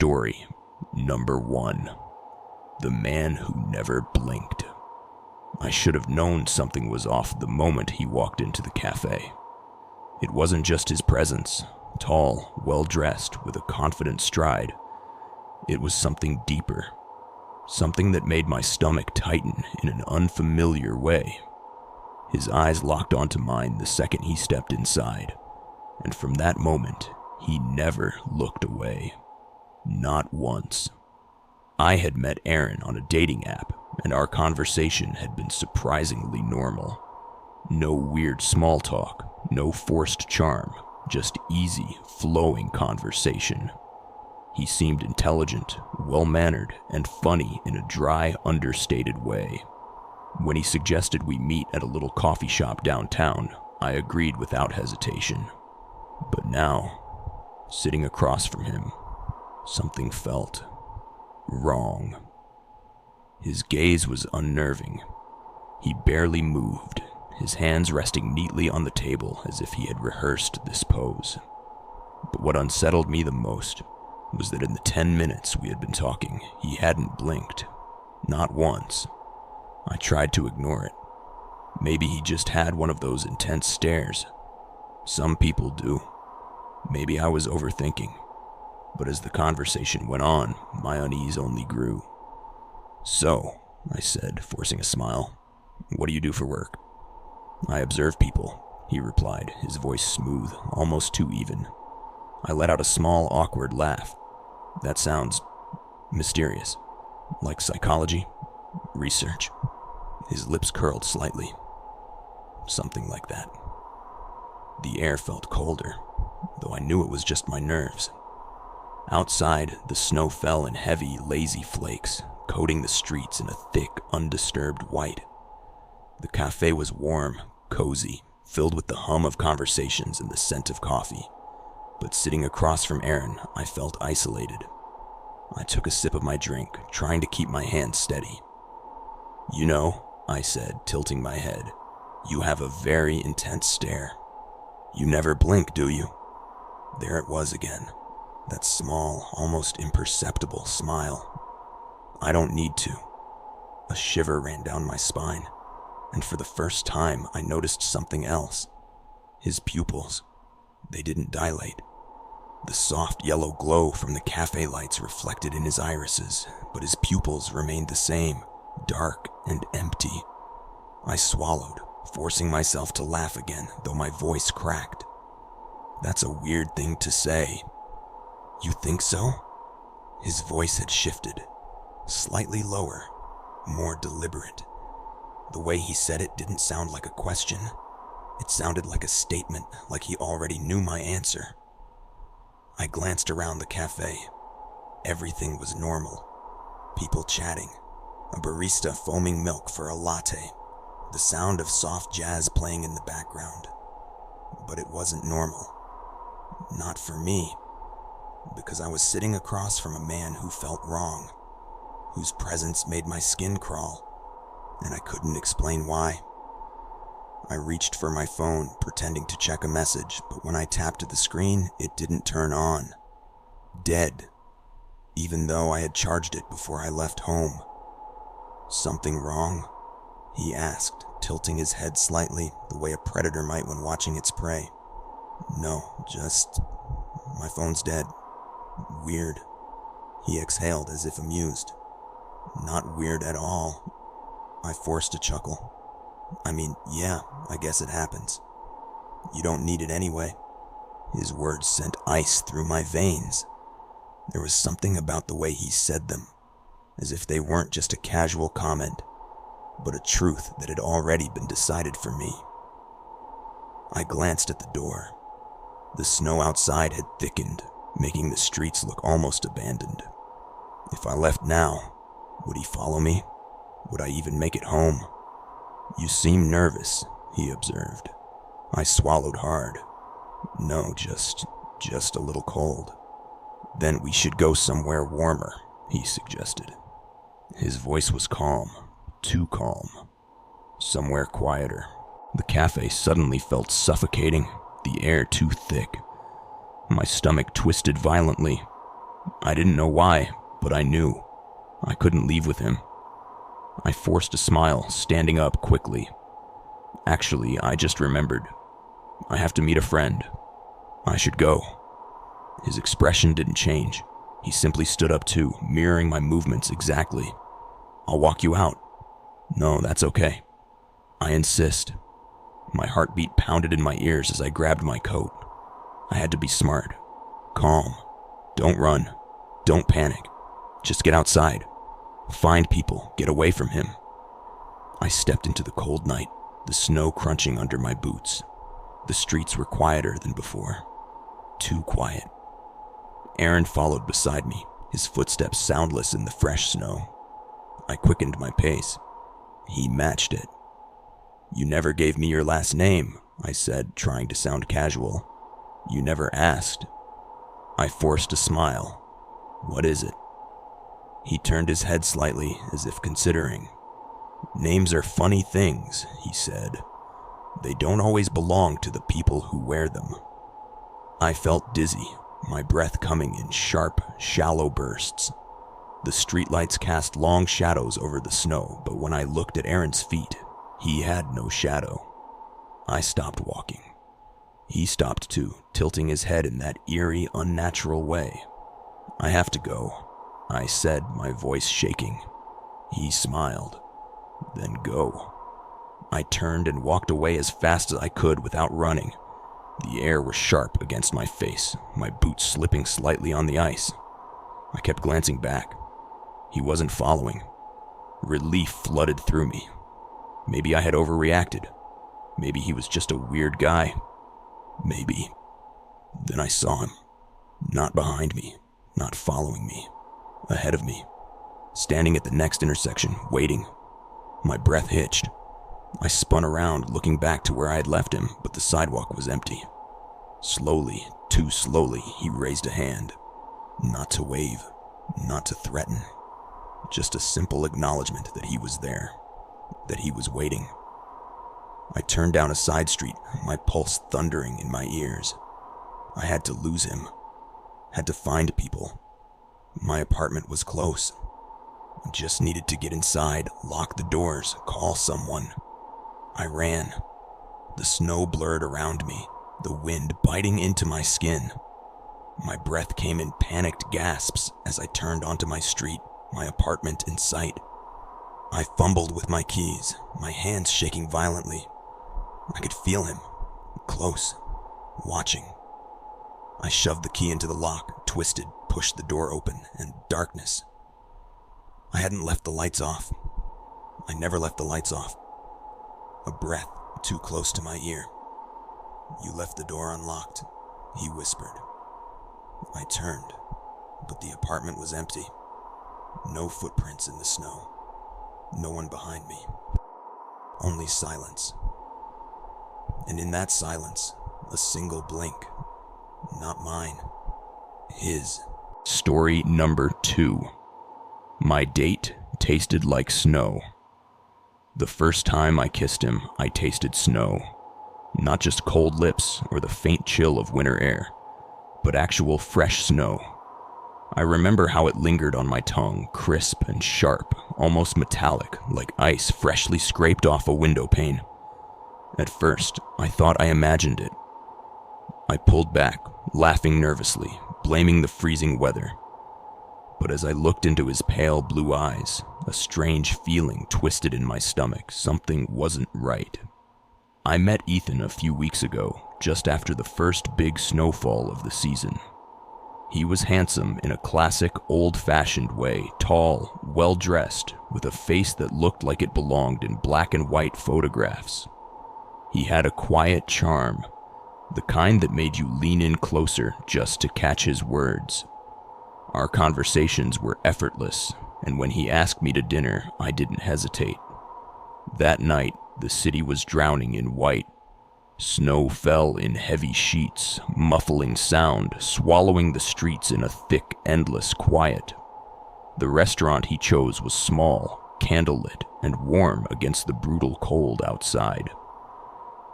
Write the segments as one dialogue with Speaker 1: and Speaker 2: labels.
Speaker 1: Story number 1. The Man Who Never Blinked. I should have known something was off the moment he walked into the cafe. It wasn't just his presence, tall, well-dressed, with a confident stride. It was something deeper, something that made my stomach tighten in an unfamiliar way. His eyes locked onto mine the second he stepped inside, and from that moment, he never looked away. Not once. I had met Aaron on a dating app, and our conversation had been surprisingly normal. No weird small talk, no forced charm, just easy, flowing conversation. He seemed intelligent, well-mannered, and funny in a dry, understated way. When he suggested we meet at a little coffee shop downtown, I agreed without hesitation. But now, sitting across from him, something felt wrong. His gaze was unnerving. He barely moved, his hands resting neatly on the table as if he had rehearsed this pose. But what unsettled me the most was that in the 10 minutes we had been talking, he hadn't blinked. Not once. I tried to ignore it. Maybe he just had one of those intense stares. Some people do. Maybe I was overthinking. But as the conversation went on, my unease only grew. "So," I said, forcing a smile, "what do you do for work?" "I observe people," he replied, his voice smooth, almost too even. I let out a small, awkward laugh. "That sounds mysterious. Like psychology? Research?" His lips curled slightly. "Something like that." The air felt colder, though I knew it was just my nerves. Outside, the snow fell in heavy, lazy flakes, coating the streets in a thick, undisturbed white. The cafe was warm, cozy, filled with the hum of conversations and the scent of coffee. But sitting across from Aaron, I felt isolated. I took a sip of my drink, trying to keep my hands steady. "You know," I said, tilting my head, "you have a very intense stare. You never blink, do you?" There it was again, that small, almost imperceptible smile. "I don't need to." A shiver ran down my spine, and for the first time I noticed something else. His pupils. They didn't dilate. The soft yellow glow from the cafe lights reflected in his irises, but his pupils remained the same, dark and empty. I swallowed, forcing myself to laugh again, though my voice cracked. "That's a weird thing to say." "You think so?" His voice had shifted, slightly lower, more deliberate. The way he said it didn't sound like a question. It sounded like a statement, like he already knew my answer. I glanced around the cafe. Everything was normal. People chatting, a barista foaming milk for a latte, the sound of soft jazz playing in the background. But it wasn't normal. Not for me, because I was sitting across from a man who felt wrong, whose presence made my skin crawl, and I couldn't explain why. I reached for my phone, pretending to check a message, but when I tapped the screen, it didn't turn on. Dead, even though I had charged it before I left home. "Something wrong?" he asked, tilting his head slightly, the way a predator might when watching its prey. "No, just my phone's dead." "Weird." He exhaled as if amused. "Not weird at all." I forced a chuckle. "I mean, yeah, I guess it happens. You don't need it anyway." His words sent ice through my veins. There was something about the way he said them, as if they weren't just a casual comment, but a truth that had already been decided for me. I glanced at the door. The snow outside had thickened, making the streets look almost abandoned. If I left now, would he follow me? Would I even make it home? "You seem nervous," he observed. I swallowed hard. "No, just a little cold." "Then we should go somewhere warmer," he suggested. His voice was calm, too calm. "Somewhere quieter." The cafe suddenly felt suffocating, the air too thick. My stomach twisted violently. I didn't know why, but I knew. I couldn't leave with him. I forced a smile, standing up quickly. Actually, I just remembered. I have to meet a friend. I should go. His expression didn't change. He simply stood up too, mirroring my movements exactly. I'll walk you out. No, that's okay. I insist. My heartbeat pounded in my ears as I grabbed my coat. I had to be smart. Calm. Don't run. Don't panic. Just get outside. Find people. Get away from him. I stepped into the cold night, the snow crunching under my boots. The streets were quieter than before. Too quiet. Aaron followed beside me, his footsteps soundless in the fresh snow. I quickened my pace. He matched it. You never gave me your last name, I said, trying to sound casual. You never asked. I forced a smile. What is it? He turned his head slightly, as if considering. Names are funny things, he said. They don't always belong to the people who wear them. I felt dizzy, my breath coming in sharp, shallow bursts. The streetlights cast long shadows over the snow, but when I looked at Aaron's feet, he had no shadow. I stopped walking. He stopped too, tilting his head in that eerie, unnatural way. I have to go, I said, my voice shaking. He smiled. Then go. I turned and walked away as fast as I could without running. The air was sharp against my face, my boots slipping slightly on the ice. I kept glancing back. He wasn't following. Relief flooded through me. Maybe I had overreacted. Maybe he was just a weird guy. Maybe. Then I saw him. Not behind me, not following me. Ahead of me. Standing at the next intersection, waiting. My breath hitched. I spun around, looking back to where I had left him, but the sidewalk was empty. Slowly, too slowly, he raised a hand. Not to wave, not to threaten. Just a simple acknowledgement that he was there, that he was waiting. I turned down a side street, my pulse thundering in my ears. I had to lose him. Had to find people. My apartment was close. I just needed to get inside, lock the doors, call someone. I ran. The snow blurred around me, the wind biting into my skin. My breath came in panicked gasps as I turned onto my street, my apartment in sight. I fumbled with my keys, my hands shaking violently. I could feel him, close, watching. I shoved the key into the lock, twisted, pushed the door open, and darkness. I hadn't left the lights off. I never left the lights off. A breath too close to my ear. You left the door unlocked, he whispered. I turned, but the apartment was empty. No footprints in the snow. No one behind me. Only silence. And in that silence, a single blink. Not mine. His. Story number 2. My date tasted like snow. The first time I kissed him, I tasted snow. Not just cold lips or the faint chill of winter air, but actual fresh snow. I remember how it lingered on my tongue, crisp and sharp, almost metallic, like ice freshly scraped off a window pane. At first, I thought I imagined it. I pulled back, laughing nervously, blaming the freezing weather. But as I looked into his pale blue eyes, a strange feeling twisted in my stomach. Something wasn't right. I met Ethan a few weeks ago, just after the first big snowfall of the season. He was handsome in a classic, old-fashioned way, tall, well-dressed, with a face that looked like it belonged in black and white photographs. He had a quiet charm, the kind that made you lean in closer just to catch his words. Our conversations were effortless, and when he asked me to dinner, I didn't hesitate. That night, the city was drowning in white. Snow fell in heavy sheets, muffling sound, swallowing the streets in a thick, endless quiet. The restaurant he chose was small, candlelit, and warm against the brutal cold outside.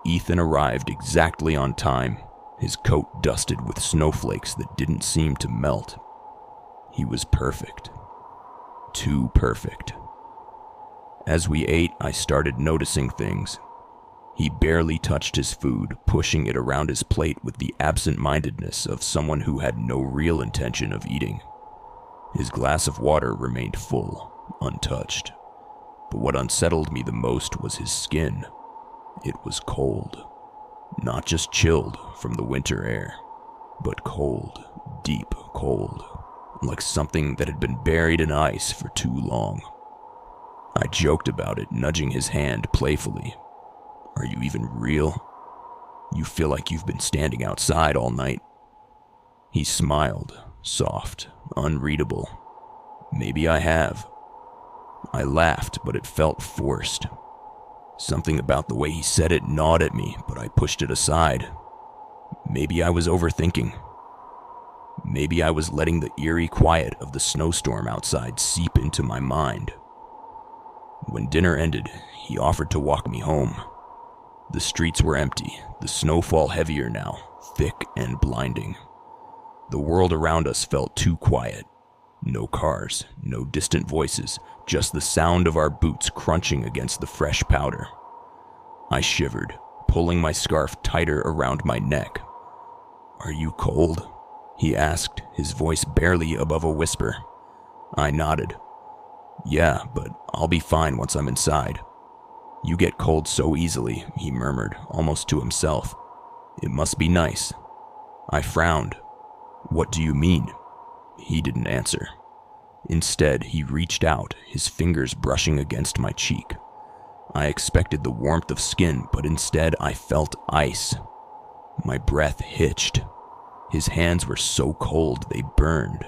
Speaker 1: Ethan arrived exactly on time, his coat dusted with snowflakes that didn't seem to melt. He was perfect. Too perfect. As we ate, I started noticing things. He barely touched his food, pushing it around his plate with the absent-mindedness of someone who had no real intention of eating. His glass of water remained full, untouched. But what unsettled me the most was his skin. It was cold. Not just chilled from the winter air, but cold, deep cold, like something that had been buried in ice for too long. I joked about it, nudging his hand playfully. Are you even real? You feel like you've been standing outside all night. He smiled, soft, unreadable. Maybe I have. I laughed, but it felt forced. Something about the way he said it gnawed at me, but I pushed it aside. Maybe I was overthinking. Maybe I was letting the eerie quiet of the snowstorm outside seep into my mind. When dinner ended, he offered to walk me home. The streets were empty, the snowfall heavier now, thick and blinding. The world around us felt too quiet. No cars, no distant voices, just the sound of our boots crunching against the fresh powder. I shivered, pulling my scarf tighter around my neck. Are you cold? He asked, his voice barely above a whisper. I nodded. Yeah, but I'll be fine once I'm inside. You get cold so easily, he murmured, almost to himself. It must be nice. I frowned. What do you mean? He didn't answer. Instead, he reached out, his fingers brushing against my cheek. I expected the warmth of skin, but instead I felt ice. My breath hitched. His hands were so cold they burned.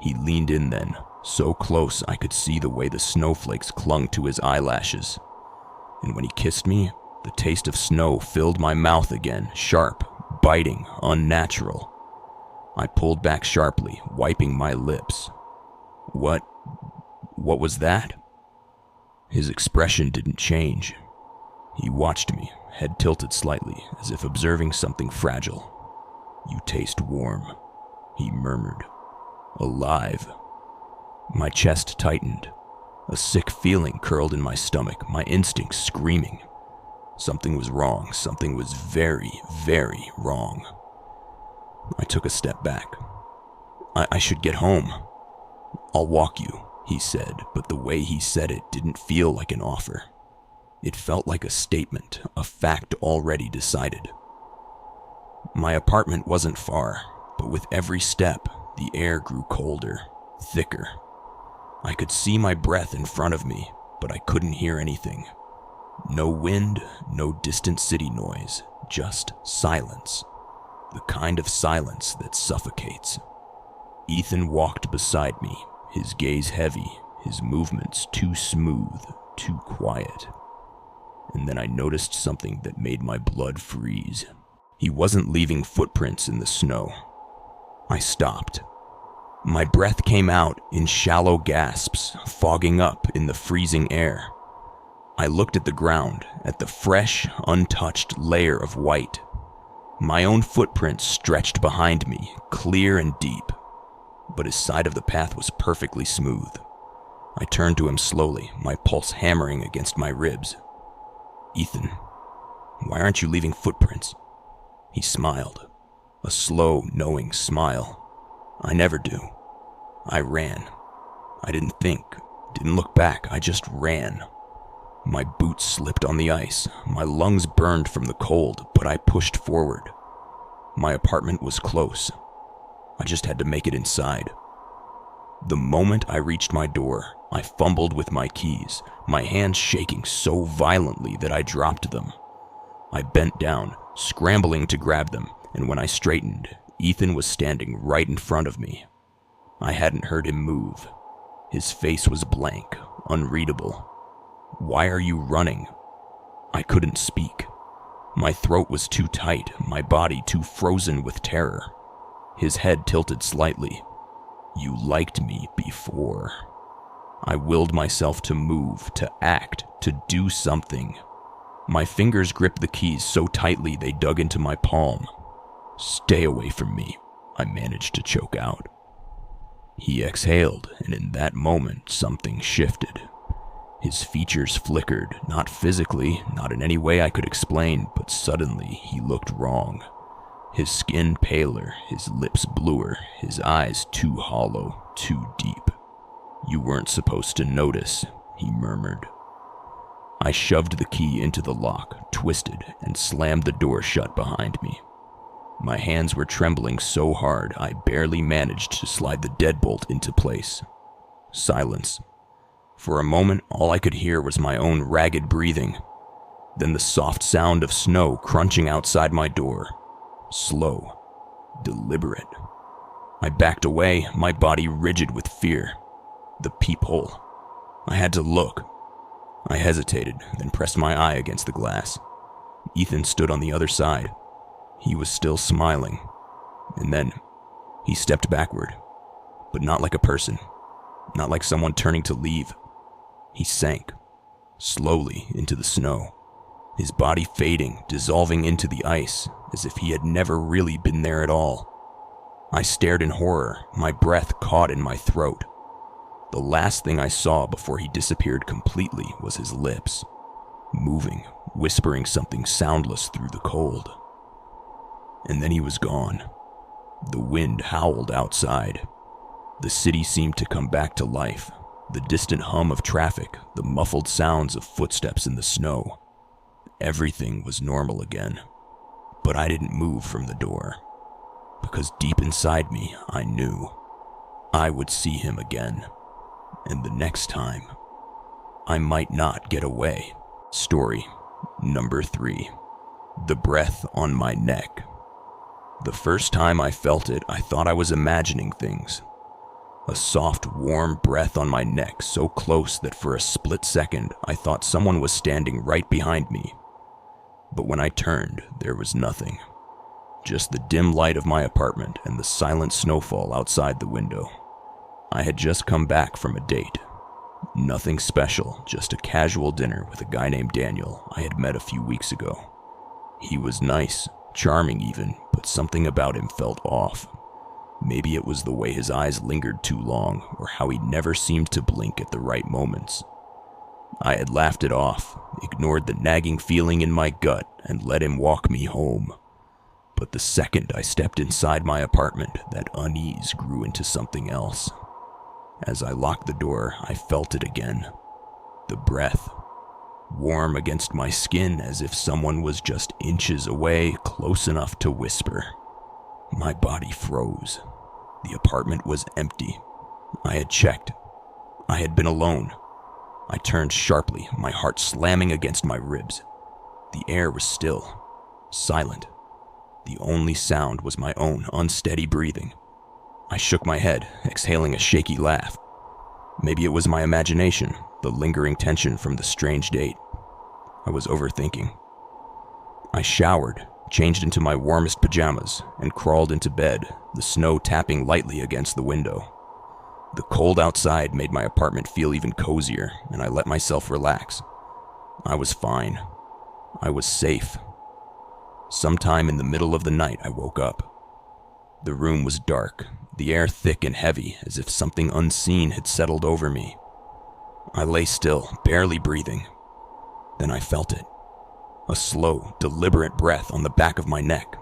Speaker 1: He leaned in then, so close I could see the way the snowflakes clung to his eyelashes. And when he kissed me, the taste of snow filled my mouth again, sharp, biting, unnatural. I pulled back sharply, wiping my lips. What was that? His expression didn't change. He watched me, head tilted slightly, as if observing something fragile. You taste warm, he murmured. Alive. My chest tightened. A sick feeling curled in my stomach, my instincts screaming. Something was wrong. Something was very, very wrong. I took a step back. I should get home. I'll walk you, he said, but the way he said it didn't feel like an offer. It felt like a statement, a fact already decided. My apartment wasn't far, but with every step, the air grew colder, thicker. I could see my breath in front of me, but I couldn't hear anything. No wind, no distant city noise, just silence. The kind of silence that suffocates. Ethan walked beside me, his gaze heavy, his movements too smooth, too quiet. And then I noticed something that made my blood freeze. He wasn't leaving footprints in the snow. I stopped. My breath came out in shallow gasps, fogging up in the freezing air. I looked at the ground, at the fresh, untouched layer of white. My own footprints stretched behind me, clear and deep, but his side of the path was perfectly smooth. I turned to him slowly, my pulse hammering against my ribs. Ethan, why aren't you leaving footprints? He smiled, a slow, knowing smile. I never do. I ran. I didn't think, didn't look back, I just ran. My boots slipped on the ice, my lungs burned from the cold, but I pushed forward. My apartment was close. I just had to make it inside. The moment I reached my door, I fumbled with my keys, my hands shaking so violently that I dropped them. I bent down, scrambling to grab them, and when I straightened, Ethan was standing right in front of me. I hadn't heard him move. His face was blank, unreadable. Why are you running? I couldn't speak. My throat was too tight, my body too frozen with terror. His head tilted slightly. You liked me before. I willed myself to move, to act, to do something. My fingers gripped the keys so tightly they dug into my palm. Stay away from me, I managed to choke out. He exhaled, and in that moment, something shifted. His features flickered, not physically, not in any way I could explain, but suddenly he looked wrong. His skin paler, his lips bluer, his eyes too hollow, too deep. "You weren't supposed to notice," he murmured. I shoved the key into the lock, twisted, and slammed the door shut behind me. My hands were trembling so hard I barely managed to slide the deadbolt into place. Silence. For a moment, all I could hear was my own ragged breathing, then the soft sound of snow crunching outside my door. Slow, deliberate. I backed away, my body rigid with fear. The peephole. I had to look. I hesitated, then pressed my eye against the glass. Ethan stood on the other side. He was still smiling. And then, he stepped backward. But not like a person. Not like someone turning to leave. He sank, slowly into the snow. His body fading, dissolving into the ice, as if he had never really been there at all. I stared in horror, my breath caught in my throat. The last thing I saw before he disappeared completely was his lips, moving, whispering something soundless through the cold. And then he was gone. The wind howled outside. The city seemed to come back to life, the distant hum of traffic, the muffled sounds of footsteps in the snow. Everything was normal again. But I didn't move from the door, because deep inside me, I knew I would see him again. And the next time, I might not get away. Story number 3. The breath on my neck. The first time I felt it, I thought I was imagining things. A soft, warm breath on my neck, so close that for a split second, I thought someone was standing right behind me. But when I turned, there was nothing. Just the dim light of my apartment and the silent snowfall outside the window. I had just come back from a date. Nothing special, just a casual dinner with a guy named Daniel I had met a few weeks ago. He was nice, charming even, but something about him felt off. Maybe it was the way his eyes lingered too long, or how he never seemed to blink at the right moments. I had laughed it off, ignored the nagging feeling in my gut, and let him walk me home. But the second I stepped inside my apartment, that unease grew into something else. As I locked the door, I felt it again. The breath, warm against my skin as if someone was just inches away, close enough to whisper. My body froze. The apartment was empty. I had checked. I had been alone. I turned sharply, my heart slamming against my ribs. The air was still, silent. The only sound was my own unsteady breathing. I shook my head, exhaling a shaky laugh. Maybe it was my imagination, the lingering tension from the strange date. I was overthinking. I showered, changed into my warmest pajamas, and crawled into bed, the snow tapping lightly against the window. The cold outside made my apartment feel even cozier, and I let myself relax. I was fine. I was safe. Sometime in the middle of the night, I woke up. The room was dark, the air thick and heavy, as if something unseen had settled over me. I lay still, barely breathing. Then I felt it. A slow, deliberate breath on the back of my neck.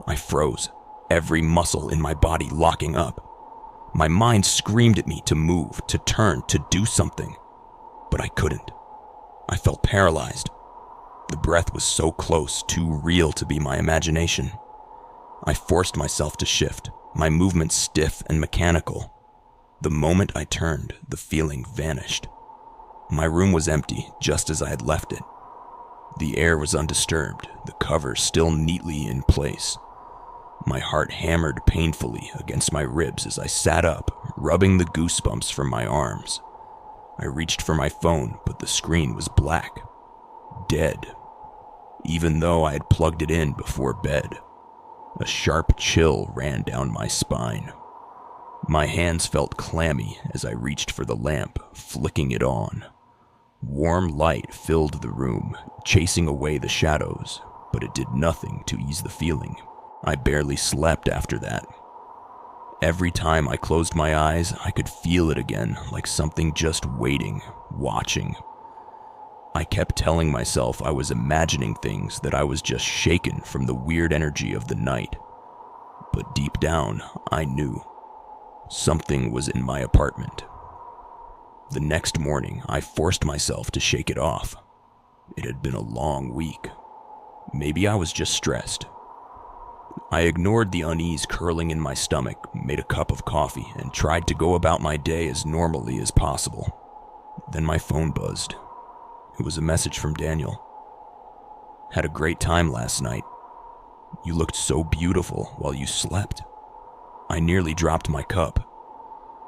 Speaker 1: I froze, every muscle in my body locking up. My mind screamed at me to move, to turn, to do something. But I couldn't. I felt paralyzed. The breath was so close, too real to be my imagination. I forced myself to shift, my movements stiff and mechanical. The moment I turned, the feeling vanished. My room was empty, just as I had left it. The air was undisturbed, the cover still neatly in place. My heart hammered painfully against my ribs as I sat up, rubbing the goosebumps from my arms. I reached for my phone, but the screen was black. Dead. Even though I had plugged it in before bed. A sharp chill ran down my spine. My hands felt clammy as I reached for the lamp, flicking it on. Warm light filled the room, chasing away the shadows, but it did nothing to ease the feeling. I barely slept after that. Every time I closed my eyes, I could feel it again, like something just waiting, watching. I kept telling myself I was imagining things, that I was just shaken from the weird energy of the night. But deep down, I knew something was in my apartment. The next morning, I forced myself to shake it off. It had been a long week. Maybe I was just stressed. I ignored the unease curling in my stomach, made a cup of coffee, and tried to go about my day as normally as possible. Then my phone buzzed. It was a message from Daniel. "Had a great time last night. You looked so beautiful while you slept." I nearly dropped my cup.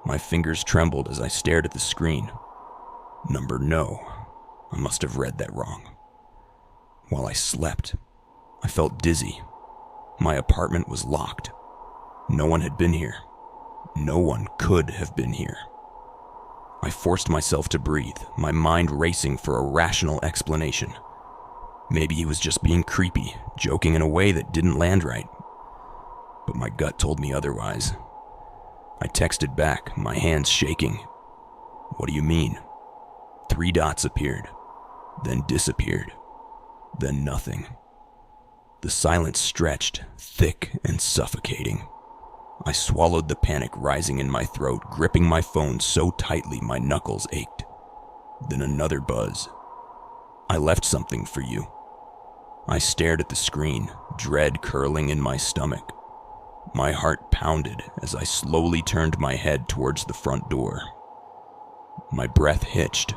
Speaker 1: My fingers trembled as I stared at the screen. Number no. I must have read that wrong. While I slept, I felt dizzy. My apartment was locked. No one had been here. No one could have been here. I forced myself to breathe, my mind racing for a rational explanation. Maybe he was just being creepy, joking in a way that didn't land right. But my gut told me otherwise. I texted back, my hands shaking. "What do you mean?" 3 dots appeared, then disappeared, then nothing. The silence stretched, thick and suffocating. I swallowed the panic rising in my throat, gripping my phone so tightly my knuckles ached. Then another buzz. "I left something for you." I stared at the screen, dread curling in my stomach. My heart pounded as I slowly turned my head towards the front door. My breath hitched.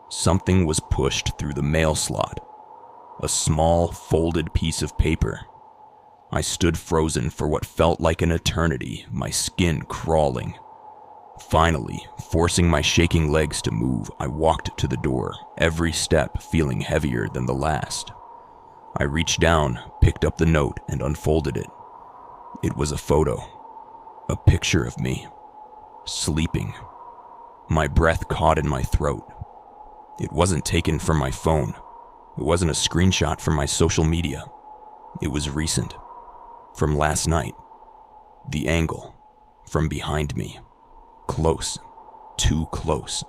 Speaker 1: Something was pushed through the mail slot. A small, folded piece of paper. I stood frozen for what felt like an eternity, my skin crawling. Finally, forcing my shaking legs to move, I walked to the door, every step feeling heavier than the last. I reached down, picked up the note, and unfolded it. It was a photo. A picture of me. Sleeping. My breath caught in my throat. It wasn't taken from my phone. It wasn't a screenshot from my social media. It was recent. From last night. The angle. From behind me. Close. Too close.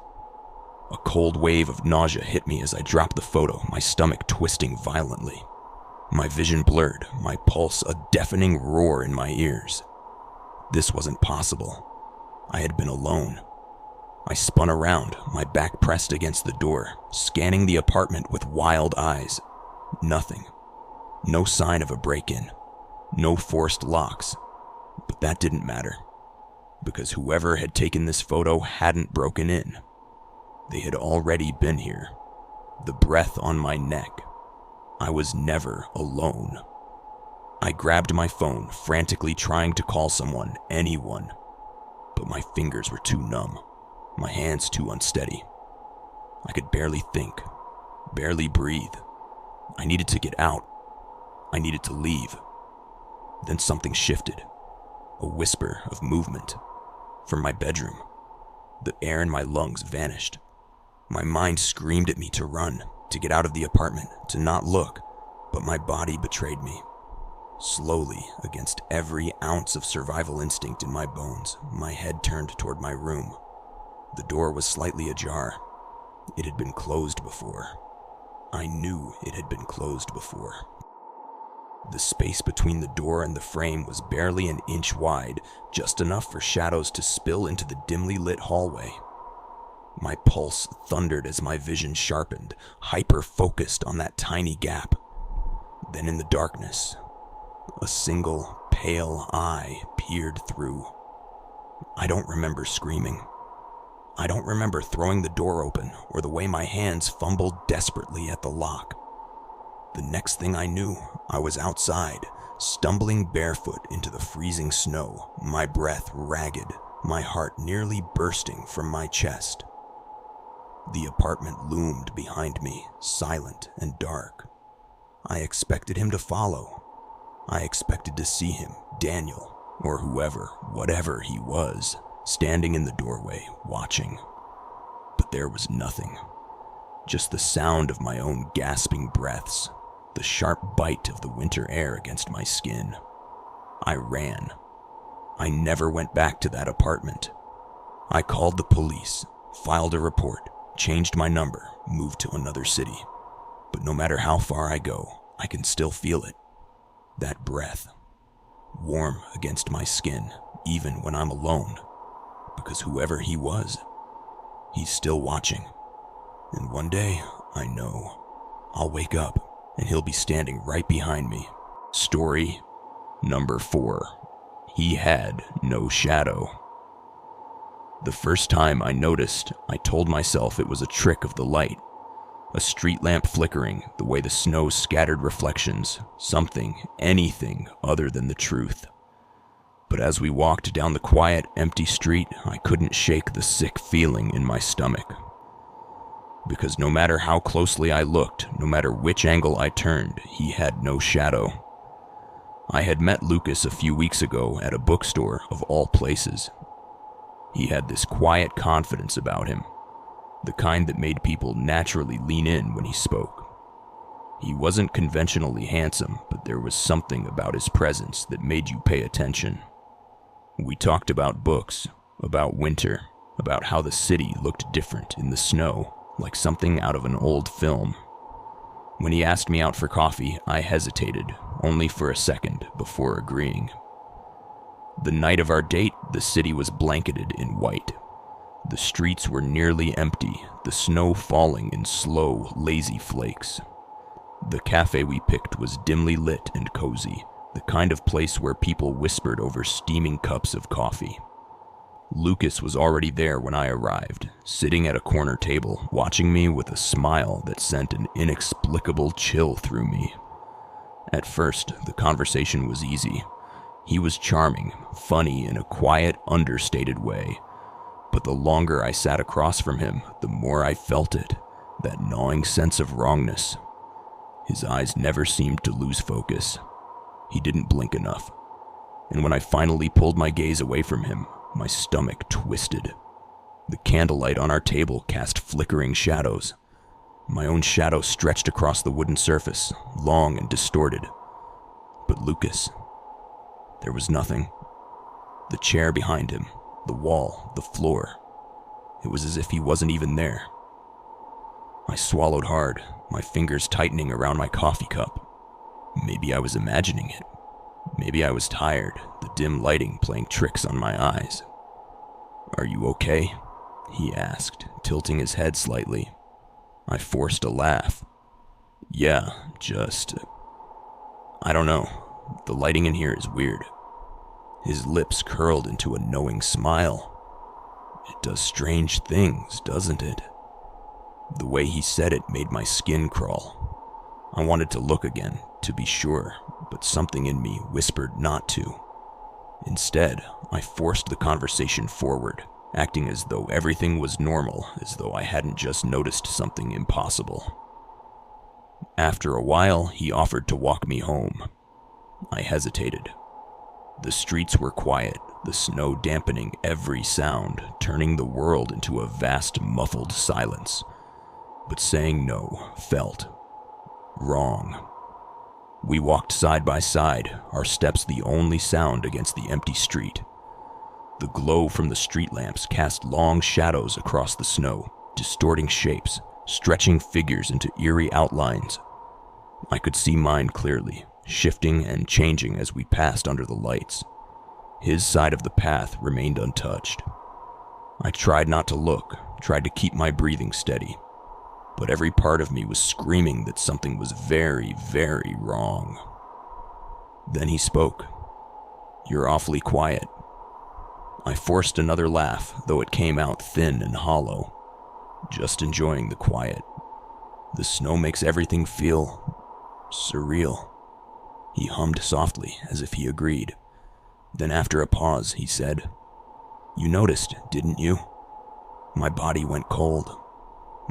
Speaker 1: A cold wave of nausea hit me as I dropped the photo, my stomach twisting violently. My vision blurred, my pulse a deafening roar in my ears. This wasn't possible. I had been alone. I spun around, my back pressed against the door, scanning the apartment with wild eyes. Nothing. No sign of a break-in. No forced locks. But that didn't matter, because whoever had taken this photo hadn't broken in. They had already been here. The breath on my neck. I was never alone. I grabbed my phone, frantically trying to call someone, anyone. But my fingers were too numb, my hands too unsteady. I could barely think, barely breathe. I needed to get out. I needed to leave. Then something shifted. A whisper of movement. From my bedroom. The air in my lungs vanished. My mind screamed at me to run, to get out of the apartment, to not look, but my body betrayed me. Slowly, against every ounce of survival instinct in my bones, my head turned toward my room. The door was slightly ajar. It had been closed before. I knew it had been closed before. The space between the door and the frame was barely an inch wide, just enough for shadows to spill into the dimly lit hallway. My pulse thundered as my vision sharpened, hyper-focused on that tiny gap. Then in the darkness, a single, pale eye peered through. I don't remember screaming. I don't remember throwing the door open or the way my hands fumbled desperately at the lock. The next thing I knew, I was outside, stumbling barefoot into the freezing snow, my breath ragged, my heart nearly bursting from my chest. The apartment loomed behind me, silent and dark. I expected him to follow. I expected to see him, Daniel, or whoever, whatever he was, standing in the doorway, watching. But there was nothing. Just the sound of my own gasping breaths, the sharp bite of the winter air against my skin. I ran. I never went back to that apartment. I called the police, filed a report, changed my number, moved to another city. But no matter how far I go, I can still feel it. That breath, warm against my skin, even when I'm alone. Because whoever he was, he's still watching. And one day, I know, I'll wake up and he'll be standing right behind me. Story number 4. He had no shadow. The first time I noticed, I told myself it was a trick of the light. A street lamp flickering, the way the snow scattered reflections, something, anything other than the truth. But as we walked down the quiet, empty street, I couldn't shake the sick feeling in my stomach. Because no matter how closely I looked, no matter which angle I turned, he had no shadow. I had met Lucas a few weeks ago at a bookstore of all places. He had this quiet confidence about him, the kind that made people naturally lean in when he spoke. He wasn't conventionally handsome, but there was something about his presence that made you pay attention. We talked about books, about winter, about how the city looked different in the snow, like something out of an old film. When he asked me out for coffee, I hesitated, only for a second, before agreeing. The night of our date, the city was blanketed in white. The streets were nearly empty, the snow falling in slow, lazy flakes. The cafe we picked was dimly lit and cozy, the kind of place where people whispered over steaming cups of coffee. Lucas was already there when I arrived, sitting at a corner table, watching me with a smile that sent an inexplicable chill through me. At first, the conversation was easy. He was charming, funny in a quiet, understated way. But the longer I sat across from him, the more I felt it, that gnawing sense of wrongness. His eyes never seemed to lose focus. He didn't blink enough. And when I finally pulled my gaze away from him, my stomach twisted. The candlelight on our table cast flickering shadows. My own shadow stretched across the wooden surface, long and distorted. But Lucas, there was nothing. The chair behind him, the wall, the floor. It was as if he wasn't even there. I swallowed hard, my fingers tightening around my coffee cup. Maybe I was imagining it. Maybe I was tired, the dim lighting playing tricks on my eyes. "Are you okay?" he asked, tilting his head slightly. I forced a laugh. "Yeah, I don't know. The lighting in here is weird." His lips curled into a knowing smile. "It does strange things, doesn't it?" The way he said it made my skin crawl. I wanted to look again, to be sure, but something in me whispered not to. Instead, I forced the conversation forward, acting as though everything was normal, as though I hadn't just noticed something impossible. After a while, he offered to walk me home. I hesitated. The streets were quiet, the snow dampening every sound, turning the world into a vast, muffled silence. But saying no felt wrong. We walked side by side, our steps the only sound against the empty street. The glow from the street lamps cast long shadows across the snow, distorting shapes, stretching figures into eerie outlines. I could see mine clearly, shifting and changing as we passed under the lights. His side of the path remained untouched. I tried not to look, tried to keep my breathing steady. But every part of me was screaming that something was very, very wrong. Then he spoke. "You're awfully quiet." I forced another laugh, though it came out thin and hollow. Just enjoying the quiet. The snow makes everything feel surreal. He hummed softly, as if he agreed. Then after a pause, he said, "You noticed, didn't you?" My body went cold.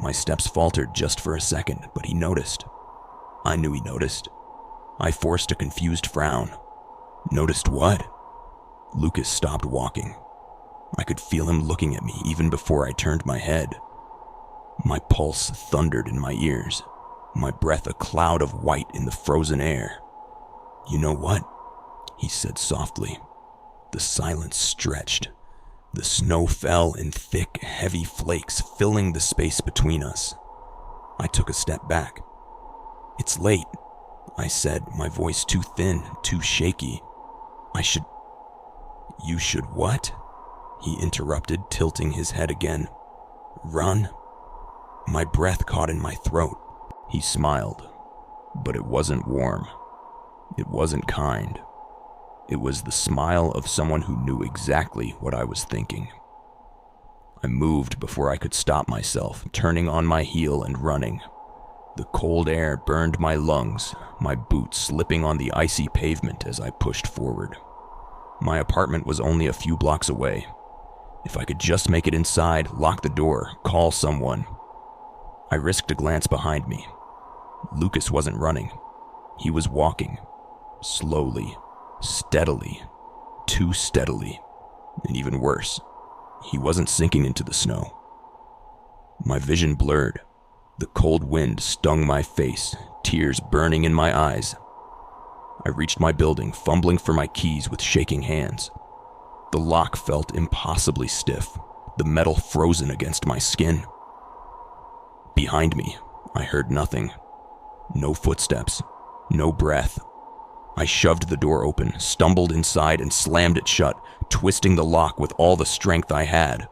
Speaker 1: My steps faltered just for a second, but he noticed. I knew he noticed. I forced a confused frown. "Noticed what?" Lucas stopped walking. I could feel him looking at me even before I turned my head. My pulse thundered in my ears, my breath a cloud of white in the frozen air. "You know what?" he said softly. The silence stretched. The snow fell in thick, heavy flakes, filling the space between us. I took a step back. "It's late," I said, my voice too thin, too shaky. You should what?" he interrupted, tilting his head again. "Run?" My breath caught in my throat. He smiled, but it wasn't warm. It wasn't kind. It was the smile of someone who knew exactly what I was thinking. I moved before I could stop myself, turning on my heel and running. The cold air burned my lungs, my boots slipping on the icy pavement as I pushed forward. My apartment was only a few blocks away. If I could just make it inside, lock the door, call someone. I risked a glance behind me. Lucas wasn't running. He was walking. Slowly, steadily, too steadily, and even worse, he wasn't sinking into the snow. My vision blurred. The cold wind stung my face, tears burning in my eyes. I reached my building, fumbling for my keys with shaking hands. The lock felt impossibly stiff, the metal frozen against my skin. Behind me, I heard nothing. No footsteps, no breath. I shoved the door open, stumbled inside, and slammed it shut, twisting the lock with all the strength I had.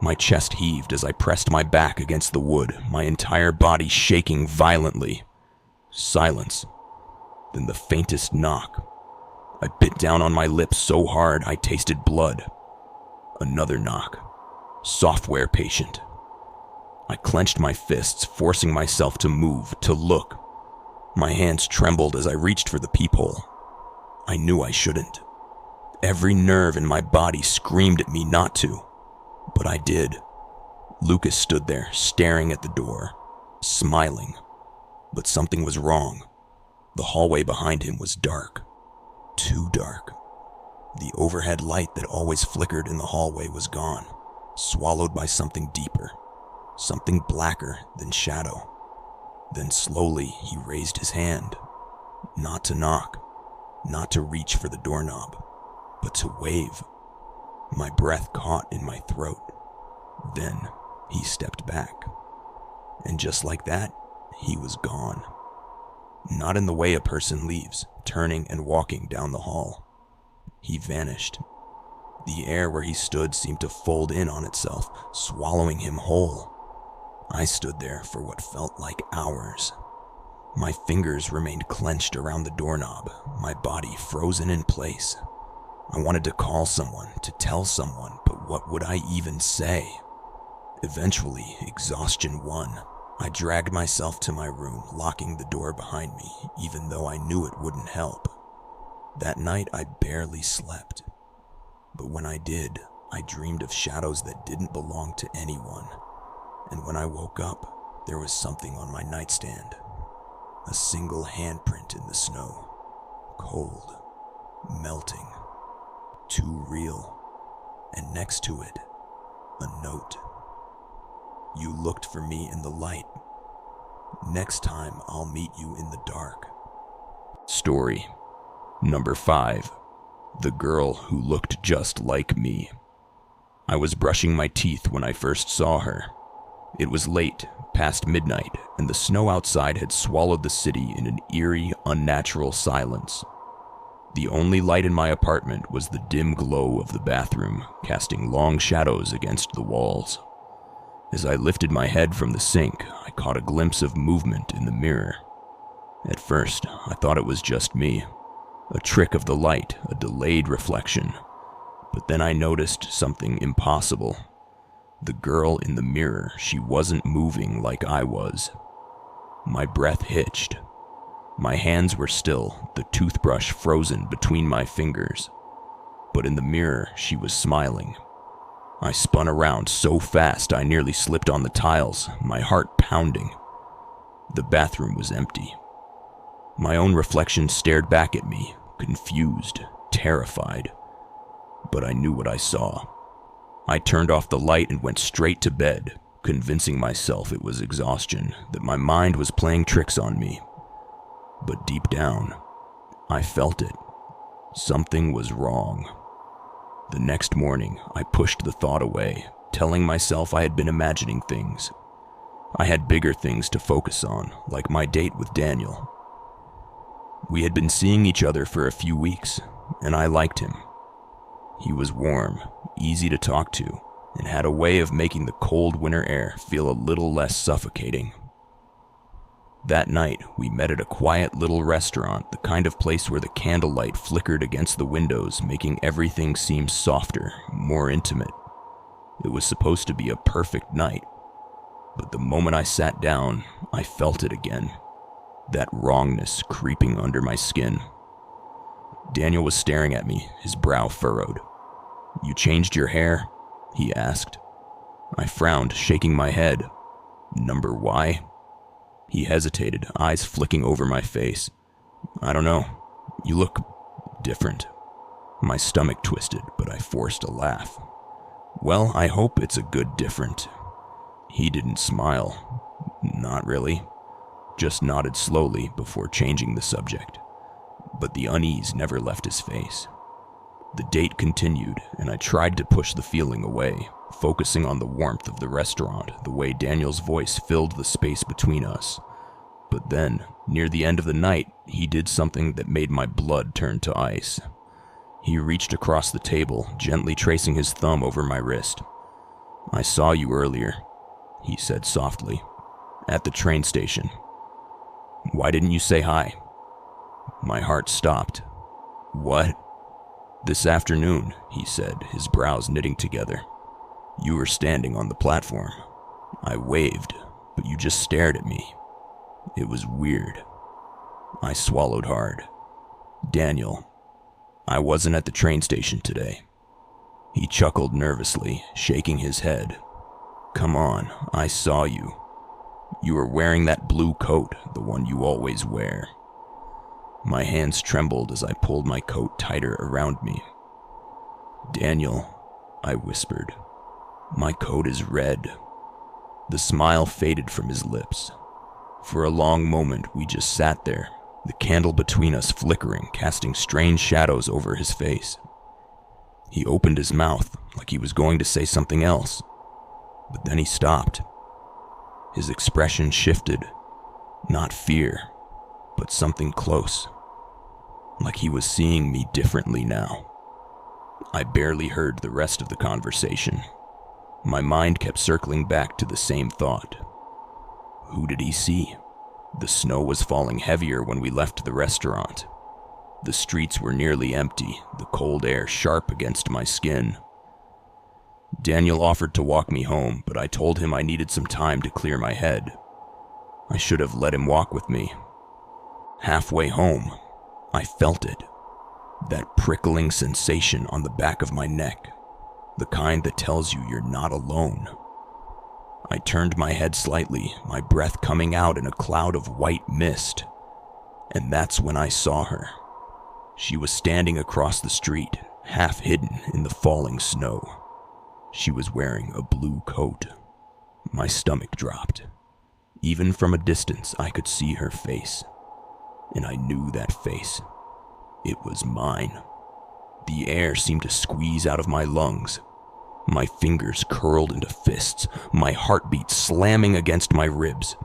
Speaker 1: My chest heaved as I pressed my back against the wood, my entire body shaking violently. Silence. Then the faintest knock. I bit down on my lips so hard I tasted blood. Another knock. Software patient. I clenched my fists, forcing myself to move, to look. My hands trembled as I reached for the peephole. I knew I shouldn't. Every nerve in my body screamed at me not to. But I did. Lucas stood there, staring at the door, smiling. But something was wrong. The hallway behind him was dark. Too dark. The overhead light that always flickered in the hallway was gone, swallowed by something deeper, something blacker than shadow. Then slowly he raised his hand, not to knock, not to reach for the doorknob, but to wave. My breath caught in my throat. Then he stepped back. And just like that, he was gone. Not in the way a person leaves, turning and walking down the hall. He vanished. The air where he stood seemed to fold in on itself, swallowing him whole. I stood there for what felt like hours. My fingers remained clenched around the doorknob, my body frozen in place. I wanted to call someone, to tell someone, but what would I even say? Eventually, exhaustion won. I dragged myself to my room, locking the door behind me, even though I knew it wouldn't help. That night, I barely slept. But when I did, I dreamed of shadows that didn't belong to anyone. And when I woke up, there was something on my nightstand. A single handprint in the snow. Cold. Melting. Too real. And next to it, a note. You looked for me in the light. Next time, I'll meet you in the dark. Story number 5. The girl who looked just like me. I was brushing my teeth when I first saw her. It was late, past midnight, and the snow outside had swallowed the city in an eerie, unnatural silence. The only light in my apartment was the dim glow of the bathroom, casting long shadows against the walls. As I lifted my head from the sink, I caught a glimpse of movement in the mirror. At first, I thought it was just me. A trick of the light, a delayed reflection. But then I noticed something impossible. The girl in the mirror, she wasn't moving like I was. My breath hitched. My hands were still, the toothbrush frozen between my fingers. But in the mirror, she was smiling. I spun around so fast I nearly slipped on the tiles, my heart pounding. The bathroom was empty. My own reflection stared back at me, confused, terrified. But I knew what I saw. I turned off the light and went straight to bed, convincing myself it was exhaustion, that my mind was playing tricks on me. But deep down, I felt it. Something was wrong. The next morning, I pushed the thought away, telling myself I had been imagining things. I had bigger things to focus on, like my date with Daniel. We had been seeing each other for a few weeks, and I liked him. He was warm, easy to talk to, and had a way of making the cold winter air feel a little less suffocating. That night, we met at a quiet little restaurant, the kind of place where the candlelight flickered against the windows, making everything seem softer, more intimate. It was supposed to be a perfect night, but the moment I sat down, I felt it again, that wrongness creeping under my skin. Daniel was staring at me, his brow furrowed. "You changed your hair?" he asked. I frowned, shaking my head. "Number Y?" He hesitated, eyes flicking over my face. "I don't know. You look different." My stomach twisted, but I forced a laugh. "Well, I hope it's a good different." He didn't smile. Not really. Just nodded slowly before changing the subject. But the unease never left his face. The date continued, and I tried to push the feeling away, focusing on the warmth of the restaurant, the way Daniel's voice filled the space between us. But then, near the end of the night, he did something that made my blood turn to ice. He reached across the table, gently tracing his thumb over my wrist. "I saw you earlier," he said softly, "at the train station. Why didn't you say hi?" My heart stopped. "What?" "This afternoon," he said, his brows knitting together. "You were standing on the platform. I waved, but you just stared at me. It was weird." I swallowed hard. "Daniel, I wasn't at the train station today." He chuckled nervously, shaking his head. "Come on, I saw you. You were wearing that blue coat, the one you always wear." My hands trembled as I pulled my coat tighter around me. "Daniel," I whispered, "my coat is red." The smile faded from his lips. For a long moment, we just sat there, the candle between us flickering, casting strange shadows over his face. He opened his mouth like he was going to say something else, but then he stopped. His expression shifted, not fear, but something close, like he was seeing me differently now. I barely heard the rest of the conversation. My mind kept circling back to the same thought. Who did he see? The snow was falling heavier when we left the restaurant. The streets were nearly empty, the cold air sharp against my skin. Daniel offered to walk me home, but I told him I needed some time to clear my head. I should have let him walk with me. Halfway home, I felt it. That prickling sensation on the back of my neck, the kind that tells you you're not alone. I turned my head slightly, my breath coming out in a cloud of white mist. And that's when I saw her. She was standing across the street, half hidden in the falling snow. She was wearing a blue coat. My stomach dropped. Even from a distance, I could see her face. And I knew that face. It was mine. The air seemed to squeeze out of my lungs. My fingers curled into fists, my heartbeat slamming against my ribs.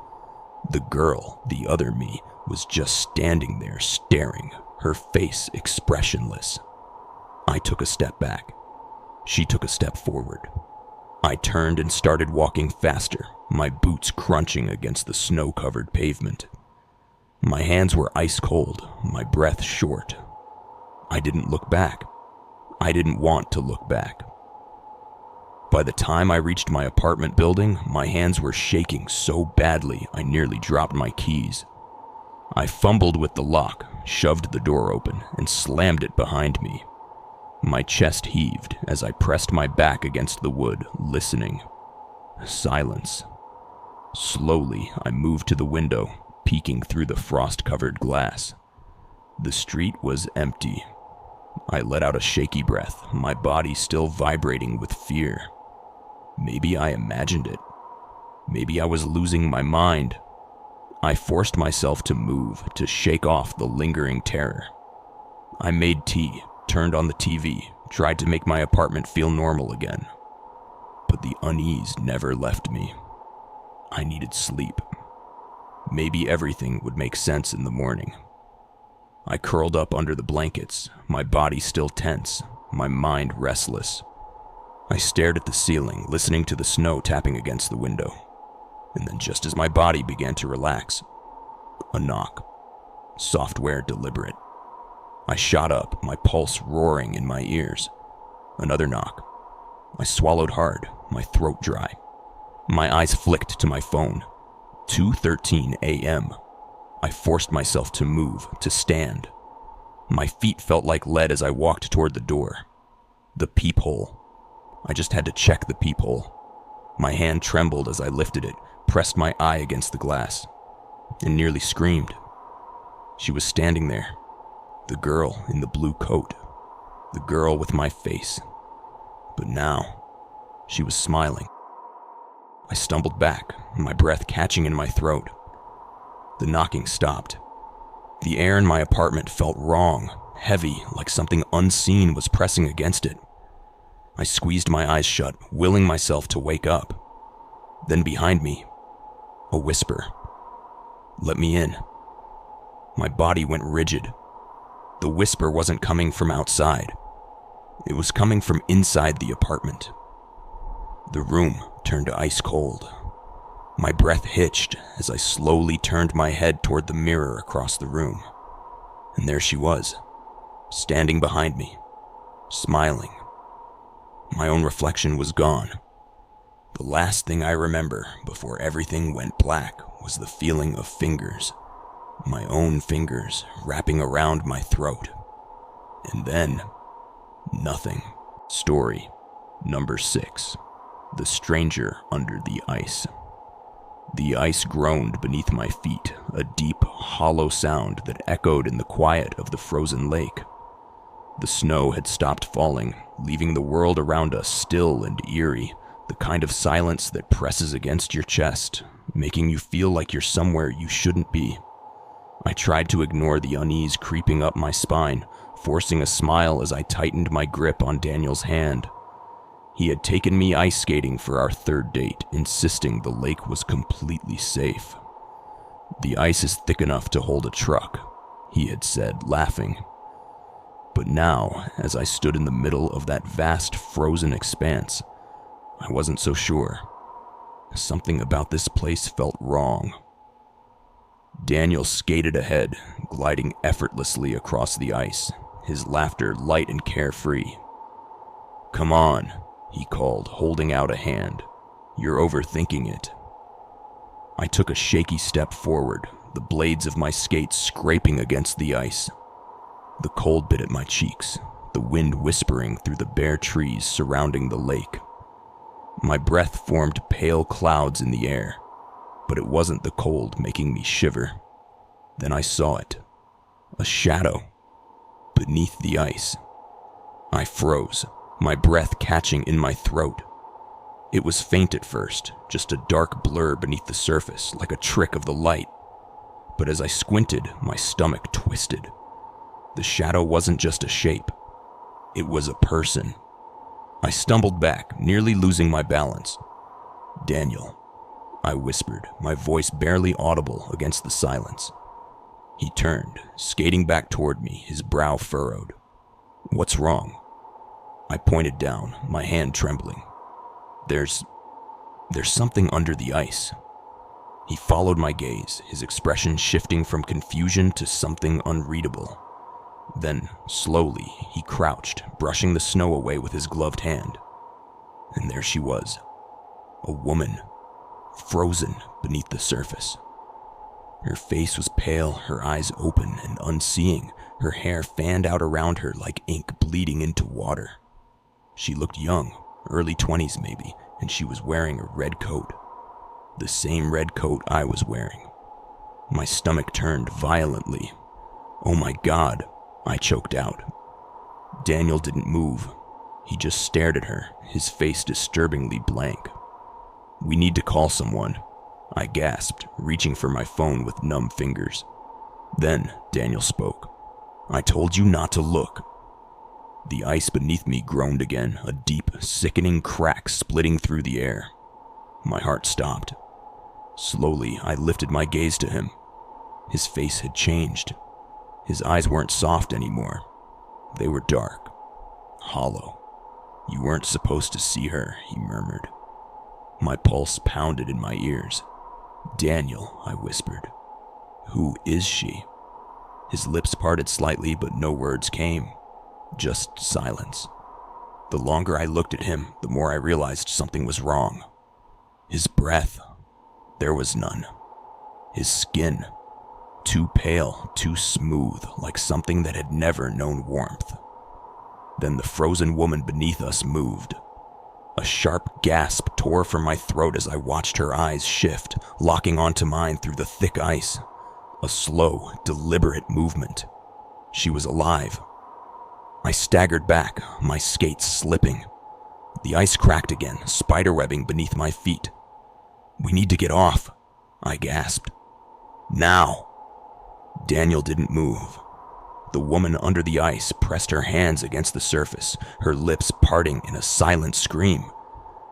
Speaker 1: The girl, the other me, was just standing there staring, her face expressionless. I took a step back. She took a step forward. I turned and started walking faster, my boots crunching against the snow-covered pavement. My hands were ice cold, my breath short. I didn't look back. I didn't want to look back. By the time I reached my apartment building, my hands were shaking so badly I nearly dropped my keys. I fumbled with the lock, shoved the door open, and slammed it behind me. My chest heaved as I pressed my back against the wood, listening. Silence. Slowly, I moved to the window, peeking through the frost-covered glass. The street was empty. I let out a shaky breath, my body still vibrating with fear. Maybe I imagined it. Maybe I was losing my mind. I forced myself to move, to shake off the lingering terror. I made tea, turned on the TV, tried to make my apartment feel normal again. But the unease never left me. I needed sleep. Maybe everything would make sense in the morning. I curled up under the blankets, my body still tense, my mind restless. I stared at the ceiling, listening to the snow tapping against the window. And then just as my body began to relax, a knock. Software deliberate. I shot up, my pulse roaring in my ears. Another knock. I swallowed hard, my throat dry. My eyes flicked to my phone. 2:13 a.m. I forced myself to move, to stand. My feet felt like lead as I walked toward the door. The peephole. I just had to check the peephole. My hand trembled as I lifted it, pressed my eye against the glass, and nearly screamed. She was standing there. The girl in the blue coat. The girl with my face. But now, she was smiling. I stumbled back, my breath catching in my throat. The knocking stopped. The air in my apartment felt wrong, heavy, like something unseen was pressing against it. I squeezed my eyes shut, willing myself to wake up. Then behind me, a whisper. "Let me in." My body went rigid. The whisper wasn't coming from outside. It was coming from inside the apartment. The room turned ice cold. My breath hitched as I slowly turned my head toward the mirror across the room. And there she was, standing behind me, smiling. My own reflection was gone. The last thing I remember before everything went black was the feeling of fingers, my own fingers wrapping around my throat. And then, nothing. Story number 6. The stranger under the ice. The ice groaned beneath my feet, a deep, hollow sound that echoed in the quiet of the frozen lake. The snow had stopped falling, leaving the world around us still and eerie, the kind of silence that presses against your chest, making you feel like you're somewhere you shouldn't be. I tried to ignore the unease creeping up my spine, forcing a smile as I tightened my grip on Daniel's hand. He had taken me ice skating for our 3rd date, insisting the lake was completely safe. "The ice is thick enough to hold a truck," he had said, laughing. But now, as I stood in the middle of that vast frozen expanse, I wasn't so sure. Something about this place felt wrong. Daniel skated ahead, gliding effortlessly across the ice, his laughter light and carefree. "Come on," he called, holding out a hand. "You're overthinking it." I took a shaky step forward, the blades of my skates scraping against the ice. The cold bit at my cheeks, the wind whispering through the bare trees surrounding the lake. My breath formed pale clouds in the air, but it wasn't the cold making me shiver. Then I saw it, a shadow, beneath the ice. I froze, my breath catching in my throat. It was faint at first, just a dark blur beneath the surface, like a trick of the light. But as I squinted, my stomach twisted. The shadow wasn't just a shape. It was a person. I stumbled back, nearly losing my balance. "Daniel," I whispered, my voice barely audible against the silence. He turned, skating back toward me, his brow furrowed. "What's wrong?" I pointed down, my hand trembling. There's something under the ice." He followed my gaze, his expression shifting from confusion to something unreadable. Then, slowly, he crouched, brushing the snow away with his gloved hand. And there she was, a woman, frozen beneath the surface. Her face was pale, her eyes open and unseeing, her hair fanned out around her like ink bleeding into water. She looked young, early 20s maybe, and she was wearing a red coat. The same red coat I was wearing. My stomach turned violently. "Oh my God," I choked out. Daniel didn't move. He just stared at her, his face disturbingly blank. "We need to call someone," I gasped, reaching for my phone with numb fingers. Then Daniel spoke. "I told you not to look." The ice beneath me groaned again, a deep, sickening crack splitting through the air. My heart stopped. Slowly, I lifted my gaze to him. His face had changed. His eyes weren't soft anymore. They were dark, hollow. "You weren't supposed to see her," he murmured. My pulse pounded in my ears. "Daniel," I whispered. "Who is she?" His lips parted slightly, but no words came. Just silence. The longer I looked at him, the more I realized something was wrong. His breath. There was none. His skin. Too pale, too smooth, like something that had never known warmth. Then the frozen woman beneath us moved. A sharp gasp tore from my throat as I watched her eyes shift, locking onto mine through the thick ice. A slow, deliberate movement. She was alive. I staggered back, my skates slipping. The ice cracked again, spiderwebbing beneath my feet. "We need to get off," I gasped. "Now!" Daniel didn't move. The woman under the ice pressed her hands against the surface, her lips parting in a silent scream.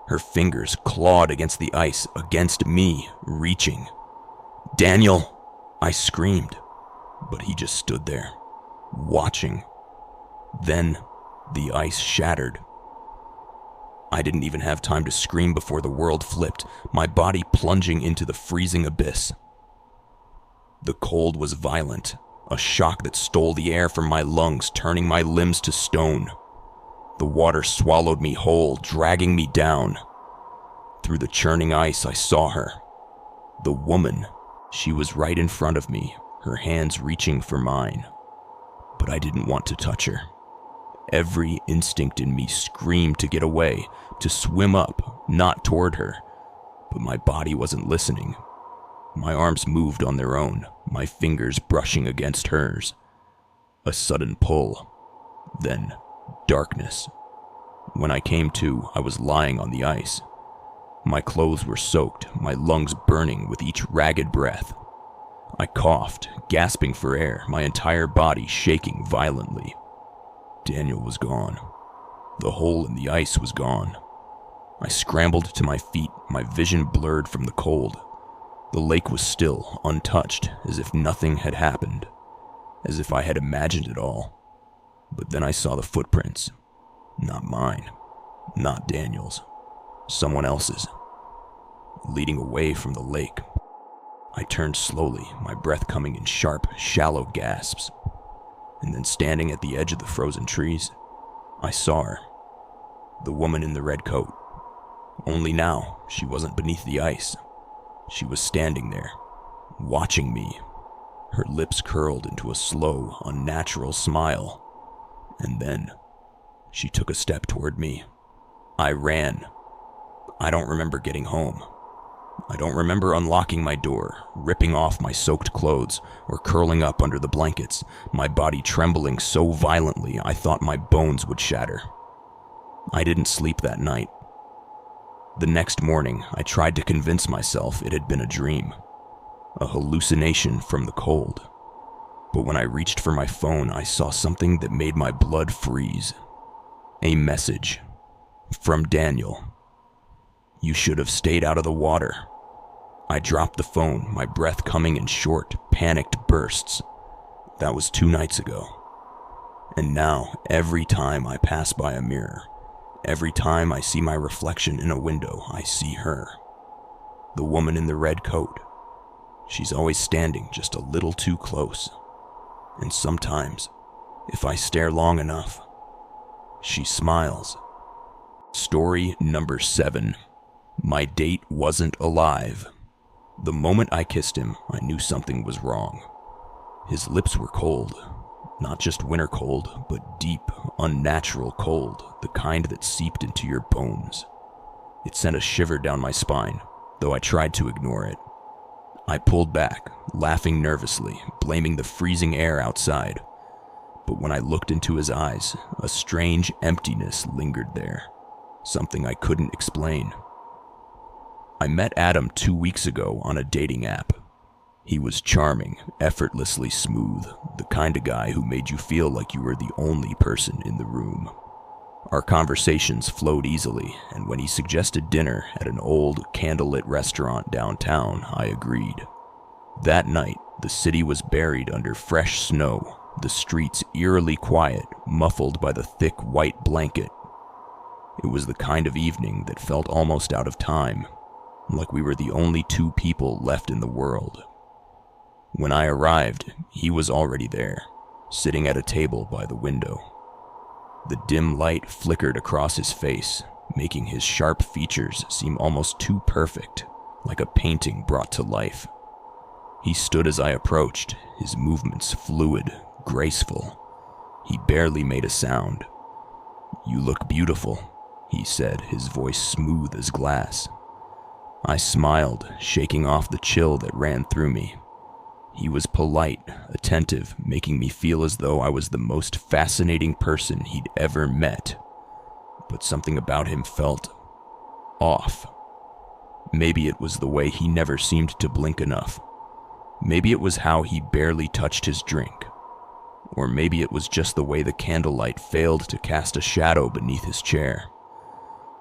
Speaker 1: Her fingers clawed against the ice, against me, reaching. "Daniel!" I screamed, but he just stood there, watching. Then, the ice shattered. I didn't even have time to scream before the world flipped, my body plunging into the freezing abyss. The cold was violent, a shock that stole the air from my lungs, turning my limbs to stone. The water swallowed me whole, dragging me down. Through the churning ice, I saw her. The woman. She was right in front of me, her hands reaching for mine. But I didn't want to touch her. Every instinct in me screamed to get away, to swim up, not toward her. But my body wasn't listening. My arms moved on their own, my fingers brushing against hers. A sudden pull. Then, darkness. When I came to, I was lying on the ice. My clothes were soaked, my lungs burning with each ragged breath. I coughed, gasping for air, my entire body shaking violently. Daniel was gone. The hole in the ice was gone. I scrambled to my feet, my vision blurred from the cold. The lake was still, untouched, as if nothing had happened, as if I had imagined it all. But then I saw the footprints. Not mine, not Daniel's, someone else's, leading away from the lake. I turned slowly, my breath coming in sharp, shallow gasps. And then standing at the edge of the frozen trees, I saw her. The woman in the red coat. Only now, she wasn't beneath the ice. She was standing there, watching me. Her lips curled into a slow, unnatural smile. And then, she took a step toward me. I ran. I don't remember getting home. I don't remember unlocking my door, ripping off my soaked clothes, or curling up under the blankets, my body trembling so violently I thought my bones would shatter. I didn't sleep that night. The next morning, I tried to convince myself it had been a dream, a hallucination from the cold. But when I reached for my phone, I saw something that made my blood freeze. A message from Daniel. "You should have stayed out of the water." I dropped the phone, my breath coming in short, panicked bursts. That was 2 nights ago. And now, every time I pass by a mirror, every time I see my reflection in a window, I see her. The woman in the red coat. She's always standing just a little too close. And sometimes, if I stare long enough, she smiles. Story number 7. My date wasn't alive. The moment I kissed him, I knew something was wrong. His lips were cold. Not just winter cold, but deep, unnatural cold, the kind that seeped into your bones. It sent a shiver down my spine, though I tried to ignore it. I pulled back, laughing nervously, blaming the freezing air outside. But when I looked into his eyes, a strange emptiness lingered there, something I couldn't explain. I met Adam 2 weeks ago on a dating app. He was charming, effortlessly smooth, the kind of guy who made you feel like you were the only person in the room. Our conversations flowed easily, and when he suggested dinner at an old, candlelit restaurant downtown, I agreed. That night, the city was buried under fresh snow, the streets eerily quiet, muffled by the thick white blanket. It was the kind of evening that felt almost out of time, like we were the only two people left in the world. When I arrived, he was already there, sitting at a table by the window. The dim light flickered across his face, making his sharp features seem almost too perfect, like a painting brought to life. He stood as I approached, his movements fluid, graceful. He barely made a sound. "You look beautiful," he said, his voice smooth as glass. I smiled, shaking off the chill that ran through me. He was polite, attentive, making me feel as though I was the most fascinating person he'd ever met. But something about him felt off. Maybe it was the way he never seemed to blink enough. Maybe it was how he barely touched his drink. Or maybe it was just the way the candlelight failed to cast a shadow beneath his chair.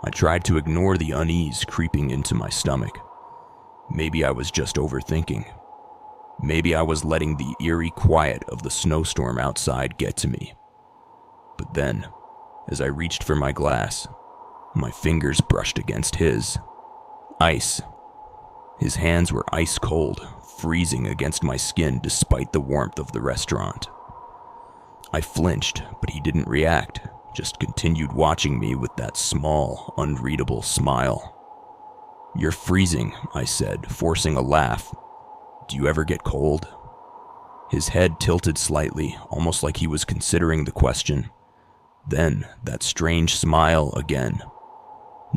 Speaker 1: I tried to ignore the unease creeping into my stomach. Maybe I was just overthinking. Maybe I was letting the eerie quiet of the snowstorm outside get to me. But then, as I reached for my glass, my fingers brushed against his. Ice. His hands were ice cold, freezing against my skin despite the warmth of the restaurant. I flinched, but he didn't react, just continued watching me with that small, unreadable smile. "You're freezing," I said, forcing a laugh. "Do you ever get cold?" His head tilted slightly, almost like he was considering the question. Then, that strange smile again.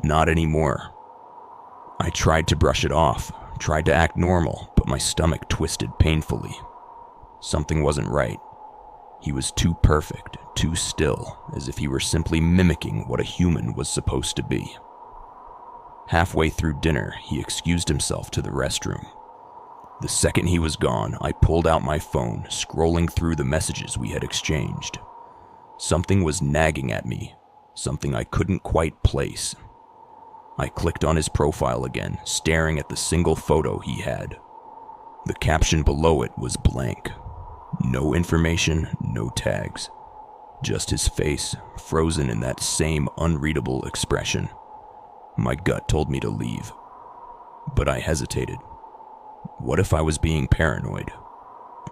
Speaker 1: "Not anymore." I tried to brush it off, tried to act normal, but my stomach twisted painfully. Something wasn't right. He was too perfect, too still, as if he were simply mimicking what a human was supposed to be. Halfway through dinner, he excused himself to the restroom. The second he was gone, I pulled out my phone, scrolling through the messages we had exchanged. Something was nagging at me, something I couldn't quite place. I clicked on his profile again, staring at the single photo he had. The caption below it was blank. No information, no tags. Just his face, frozen in that same unreadable expression. My gut told me to leave, but I hesitated. What if I was being paranoid?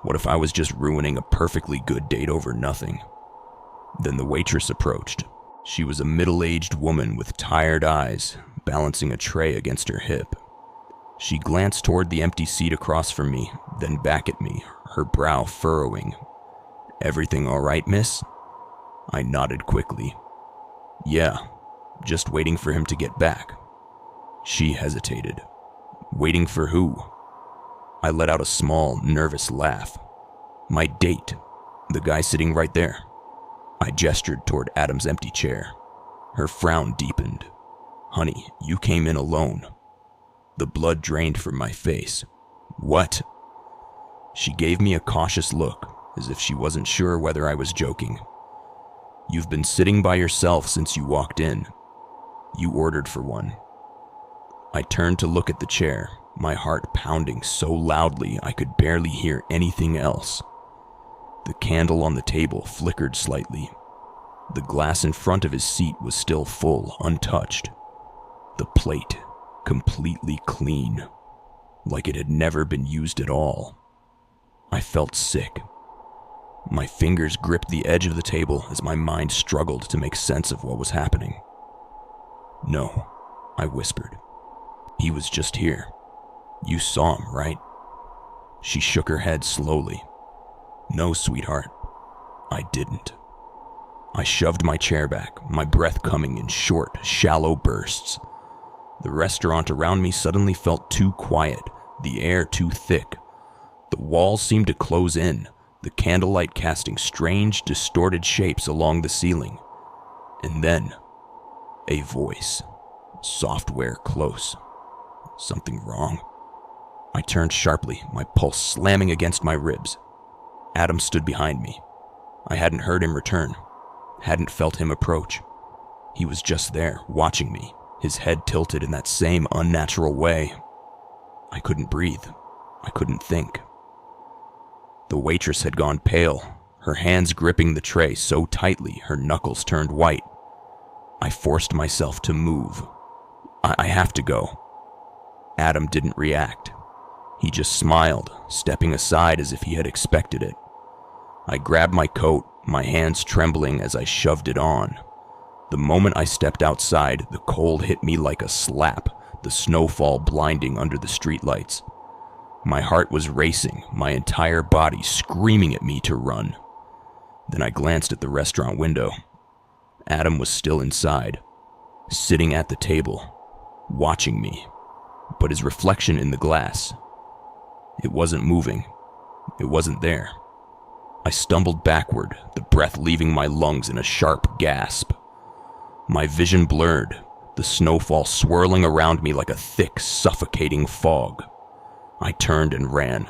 Speaker 1: What if I was just ruining a perfectly good date over nothing? Then the waitress approached. She was a middle-aged woman with tired eyes, balancing a tray against her hip. She glanced toward the empty seat across from me, then back at me, her brow furrowing. "Everything all right, miss?" I nodded quickly. "Yeah, just waiting for him to get back." She hesitated. "Waiting for who?" I let out a small, nervous laugh. "My date, the guy sitting right there." I gestured toward Adam's empty chair. Her frown deepened. "Honey, you came in alone." The blood drained from my face. "What?" She gave me a cautious look, as if she wasn't sure whether I was joking. "You've been sitting by yourself since you walked in. You ordered for one." I turned to look at the chair, my heart pounding so loudly I could barely hear anything else. The candle on the table flickered slightly. The glass in front of his seat was still full, untouched. The plate, completely clean, like it had never been used at all. I felt sick. My fingers gripped the edge of the table as my mind struggled to make sense of what was happening. "No," I whispered. "He was just here. You saw him, right?" She shook her head slowly. "No, sweetheart, I didn't." I shoved my chair back, my breath coming in short, shallow bursts. The restaurant around me suddenly felt too quiet, the air too thick. The walls seemed to close in, the candlelight casting strange, distorted shapes along the ceiling. And then, a voice. Software close. Something wrong? I turned sharply, my pulse slamming against my ribs. Adam stood behind me. I hadn't heard him return, hadn't felt him approach. He was just there, watching me, his head tilted in that same unnatural way. I couldn't breathe. I couldn't think. The waitress had gone pale, her hands gripping the tray so tightly her knuckles turned white. I forced myself to move. I have to go. Adam didn't react. He just smiled, stepping aside as if he had expected it. I grabbed my coat, my hands trembling as I shoved it on. The moment I stepped outside, the cold hit me like a slap, the snowfall blinding under the streetlights. My heart was racing, my entire body screaming at me to run. Then I glanced at the restaurant window. Adam was still inside, sitting at the table, watching me, but his reflection in the glass, it wasn't moving. It wasn't there. I stumbled backward, the breath leaving my lungs in a sharp gasp. My vision blurred, the snowfall swirling around me like a thick, suffocating fog. I turned and ran.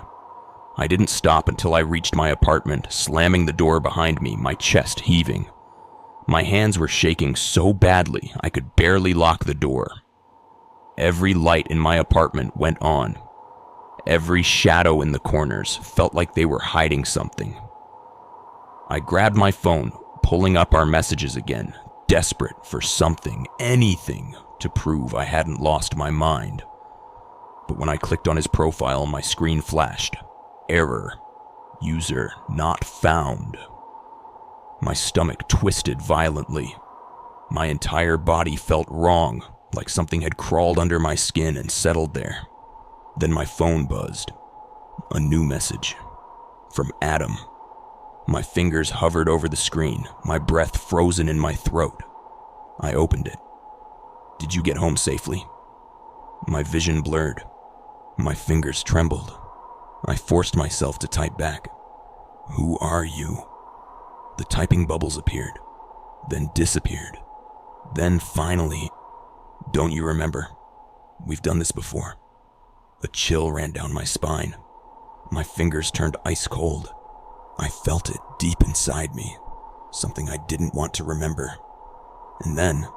Speaker 1: I didn't stop until I reached my apartment, slamming the door behind me, my chest heaving. My hands were shaking so badly I could barely lock the door. Every light in my apartment went on. Every shadow in the corners felt like they were hiding something. I grabbed my phone, pulling up our messages again, desperate for something, anything, to prove I hadn't lost my mind. But when I clicked on his profile, my screen flashed. Error. User not found. My stomach twisted violently. My entire body felt wrong, like something had crawled under my skin and settled there. Then my phone buzzed. A new message. From Adam. My fingers hovered over the screen, my breath frozen in my throat. I opened it. Did you get home safely? My vision blurred. My fingers trembled. I forced myself to type back. Who are you? The typing bubbles appeared, then disappeared. Then finally, don't you remember? We've done this before. A chill ran down my spine. My fingers turned ice cold. I felt it deep inside me, something I didn't want to remember. And then,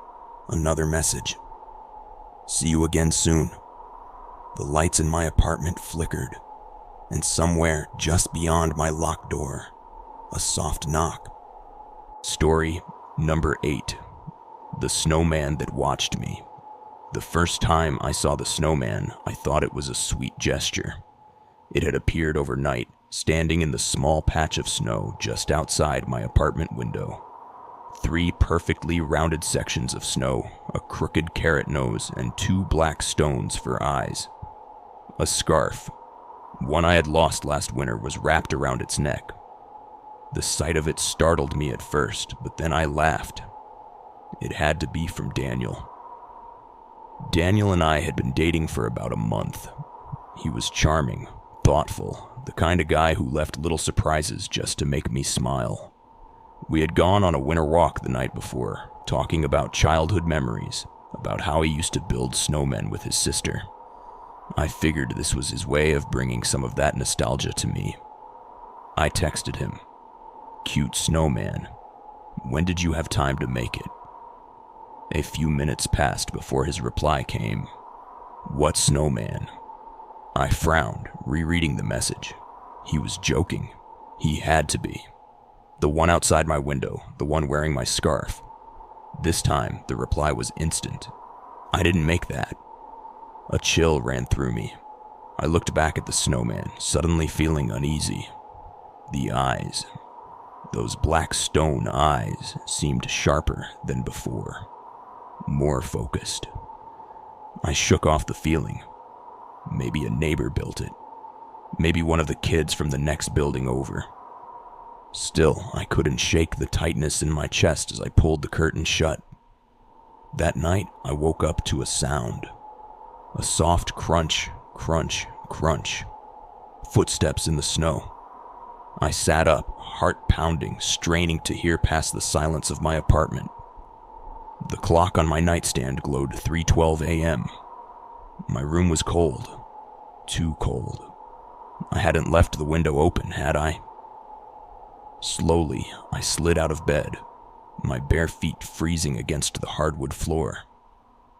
Speaker 1: another message. See you again soon. The lights in my apartment flickered, and somewhere just beyond my locked door, a soft knock. Story number 8. The snowman that watched me. The first time I saw the snowman, I thought it was a sweet gesture. It had appeared overnight, standing in the small patch of snow just outside my apartment window. 3 perfectly rounded sections of snow, a crooked carrot nose, and 2 black stones for eyes. A scarf, one I had lost last winter, was wrapped around its neck. The sight of it startled me at first, but then I laughed. It had to be from Daniel. Daniel and I had been dating for about a month. He was charming, thoughtful, the kind of guy who left little surprises just to make me smile. We had gone on a winter walk the night before, talking about childhood memories, about how he used to build snowmen with his sister. I figured this was his way of bringing some of that nostalgia to me. I texted him, "Cute snowman. When did you have time to make it?" A few minutes passed before his reply came. "What snowman?" I frowned, rereading the message. He was joking. He had to be. The one outside my window, the one wearing my scarf. This time, the reply was instant. I didn't make that. A chill ran through me. I looked back at the snowman, suddenly feeling uneasy. The eyes. Those black stone eyes seemed sharper than before. More focused. I shook off the feeling. Maybe a neighbor built it. Maybe one of the kids from the next building over. Still, I couldn't shake the tightness in my chest as I pulled the curtain shut. That night, I woke up to a sound. A soft crunch, crunch, crunch. Footsteps in the snow. I sat up, heart pounding, straining to hear past the silence of my apartment. The clock on my nightstand glowed 3:12 a.m. My room was cold. Too cold. I hadn't left the window open, had I? Slowly, I slid out of bed, my bare feet freezing against the hardwood floor.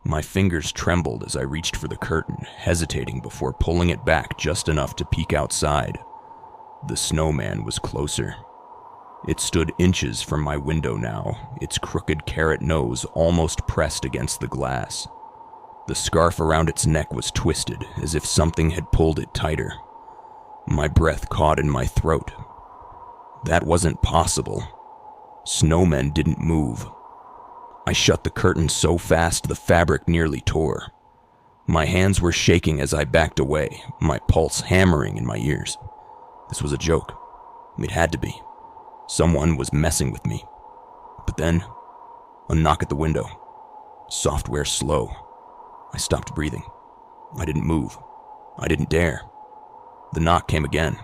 Speaker 1: My fingers trembled as I reached for the curtain, hesitating before pulling it back just enough to peek outside. The snowman was closer. It stood inches from my window now, its crooked carrot nose almost pressed against the glass. The scarf around its neck was twisted, as if something had pulled it tighter. My breath caught in my throat. That wasn't possible. Snowmen didn't move. I shut the curtain so fast the fabric nearly tore. My hands were shaking as I backed away, my pulse hammering in my ears. This was a joke. It had to be. Someone was messing with me. But then, a knock at the window. Software slow. I stopped breathing. I didn't move. I didn't dare. The knock came again.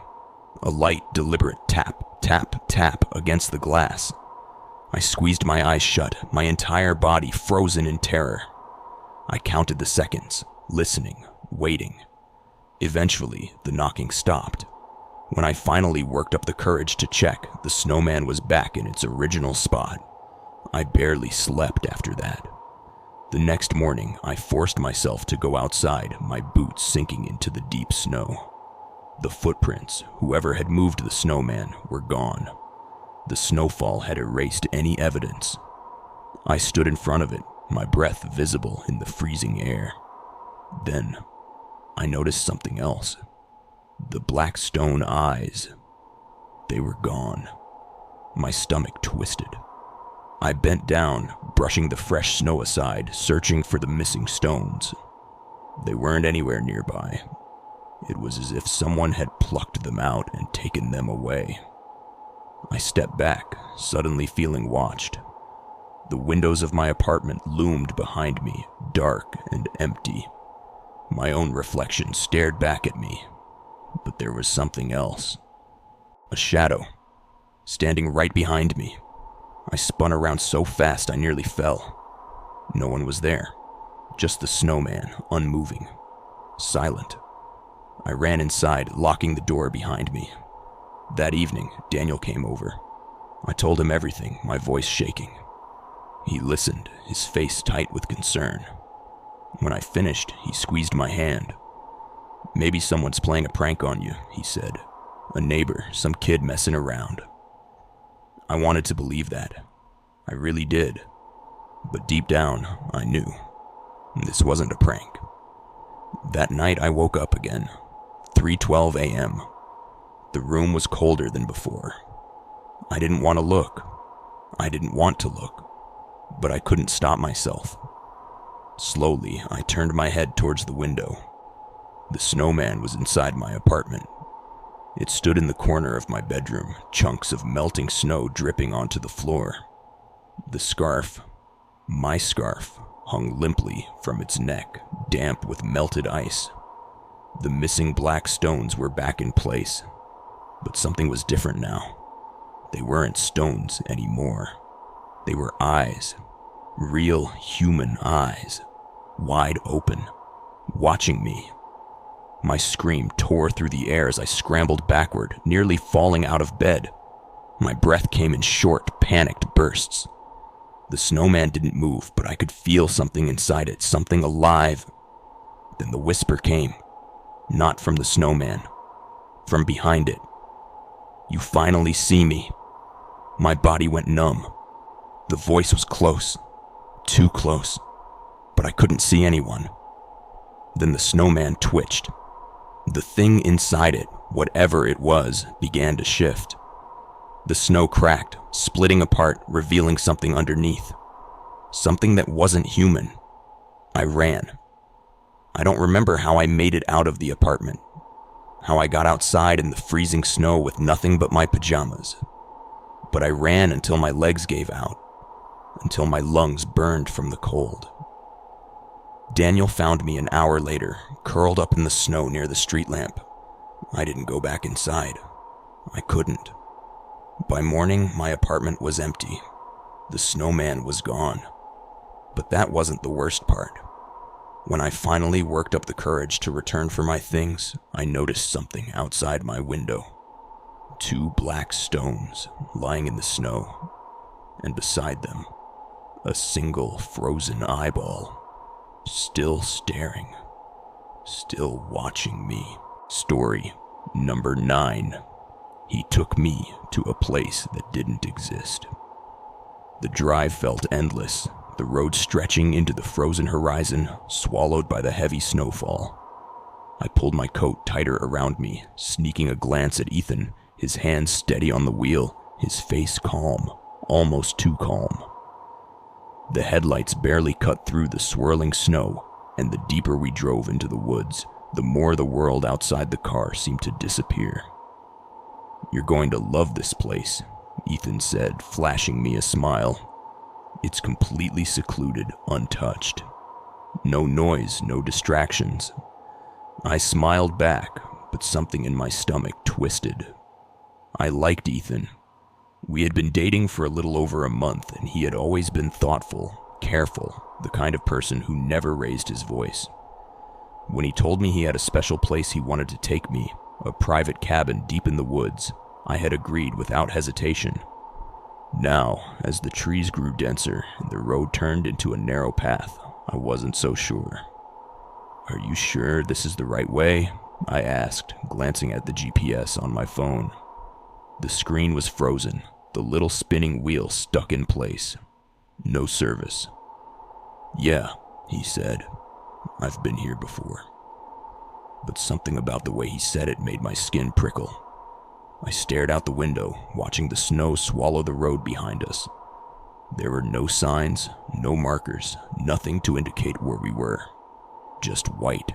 Speaker 1: A light, deliberate tap, tap, tap against the glass. I squeezed my eyes shut, my entire body frozen in terror. I counted the seconds, listening, waiting. Eventually, the knocking stopped. When I finally worked up the courage to check, the snowman was back in its original spot. I barely slept after that. The next morning, I forced myself to go outside, my boots sinking into the deep snow. The footprints, whoever had moved the snowman, were gone. The snowfall had erased any evidence. I stood in front of it, my breath visible in the freezing air. Then, I noticed something else. The black stone eyes. They were gone. My stomach twisted. I bent down, brushing the fresh snow aside, searching for the missing stones. They weren't anywhere nearby. It was as if someone had plucked them out and taken them away. I stepped back, suddenly feeling watched. The windows of my apartment loomed behind me, dark and empty. My own reflection stared back at me, but there was something else. A shadow, standing right behind me. I spun around so fast I nearly fell. No one was there, just the snowman, unmoving, silent. I ran inside, locking the door behind me. That evening, Daniel came over. I told him everything, my voice shaking. He listened, his face tight with concern. When I finished, he squeezed my hand. "Maybe someone's playing a prank on you," he said. "A neighbor, some kid messing around." I wanted to believe that. I really did. But deep down, I knew. This wasn't a prank. That night I woke up again. 3:12 a.m. The room was colder than before. I didn't want to look. I didn't want to look. But I couldn't stop myself. Slowly, I turned my head towards the window. The snowman was inside my apartment. It stood in the corner of my bedroom, chunks of melting snow dripping onto the floor. The scarf, my scarf, hung limply from its neck, damp with melted ice. The missing black stones were back in place, but something was different now. They weren't stones anymore. They were eyes, real human eyes, wide open, watching me. My scream tore through the air as I scrambled backward, nearly falling out of bed. My breath came in short, panicked bursts. The snowman didn't move, but I could feel something inside it, something alive. Then the whisper came, not from the snowman, from behind it. "You finally see me." My body went numb. The voice was close, too close, but I couldn't see anyone. Then the snowman twitched. The thing inside it, whatever it was, began to shift. The snow cracked, splitting apart, revealing something underneath. Something that wasn't human. I ran. I don't remember how I made it out of the apartment, how I got outside in the freezing snow with nothing but my pajamas. But I ran until my legs gave out, until my lungs burned from the cold. Daniel found me an hour later, curled up in the snow near the street lamp. I didn't go back inside. I couldn't. By morning, my apartment was empty. The snowman was gone. But that wasn't the worst part. When I finally worked up the courage to return for my things, I noticed something outside my window. 2 black stones lying in the snow, and beside them, a single frozen eyeball, still staring, still watching me. Story number 9. He took me to a place that didn't exist. The drive felt endless, the road stretching into the frozen horizon, swallowed by the heavy snowfall. I pulled my coat tighter around me, sneaking a glance at Ethan, his hands steady on the wheel, his face calm, almost too calm. The headlights barely cut through the swirling snow, and the deeper we drove into the woods, the more the world outside the car seemed to disappear. "You're going to love this place," Ethan said, flashing me a smile. "It's completely secluded, untouched. No noise, no distractions." I smiled back, but something in my stomach twisted. I liked Ethan. We had been dating for a little over a month, and he had always been thoughtful, careful, the kind of person who never raised his voice. When he told me he had a special place he wanted to take me, a private cabin deep in the woods, I had agreed without hesitation. Now, as the trees grew denser and the road turned into a narrow path, I wasn't so sure. "Are you sure this is the right way?" I asked, glancing at the GPS on my phone. The screen was frozen, the little spinning wheel stuck in place. No service. "Yeah," he said. "I've been here before." But something about the way he said it made my skin prickle. I stared out the window, watching the snow swallow the road behind us. There were no signs, no markers, nothing to indicate where we were. Just white.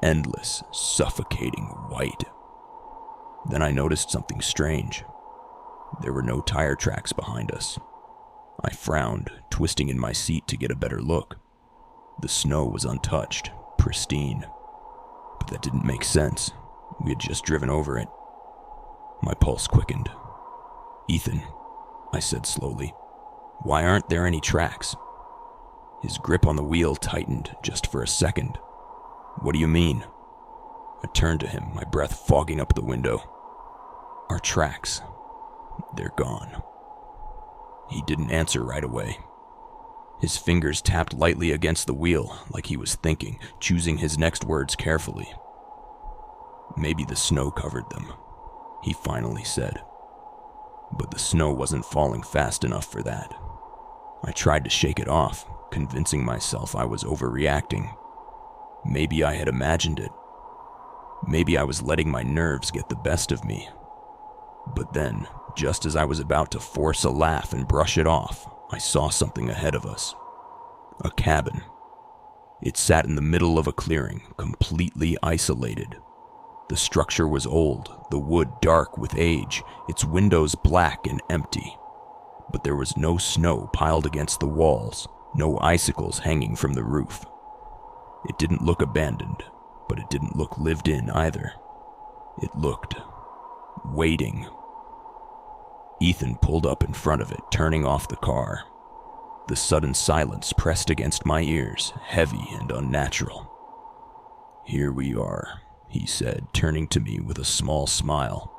Speaker 1: Endless, suffocating white. Then I noticed something strange. There were no tire tracks behind us. I frowned, twisting in my seat to get a better look. The snow was untouched, pristine. But that didn't make sense. We had just driven over it. My pulse quickened. "Ethan," I said slowly, "why aren't there any tracks?" His grip on the wheel tightened just for a second. "What do you mean?" I turned to him, my breath fogging up the window. "Our tracks. They're gone." He didn't answer right away. His fingers tapped lightly against the wheel, like he was thinking, choosing his next words carefully. "Maybe the snow covered them," he finally said. But the snow wasn't falling fast enough for that. I tried to shake it off, convincing myself I was overreacting. Maybe I had imagined it. Maybe I was letting my nerves get the best of me. But then, just as I was about to force a laugh and brush it off, I saw something ahead of us. A cabin. It sat in the middle of a clearing, completely isolated. The structure was old, the wood dark with age, its windows black and empty. But there was no snow piled against the walls, no icicles hanging from the roof. It didn't look abandoned, but it didn't look lived in either. It looked waiting. Ethan pulled up in front of it, turning off the car. The sudden silence pressed against my ears, heavy and unnatural. "Here we are," he said, turning to me with a small smile.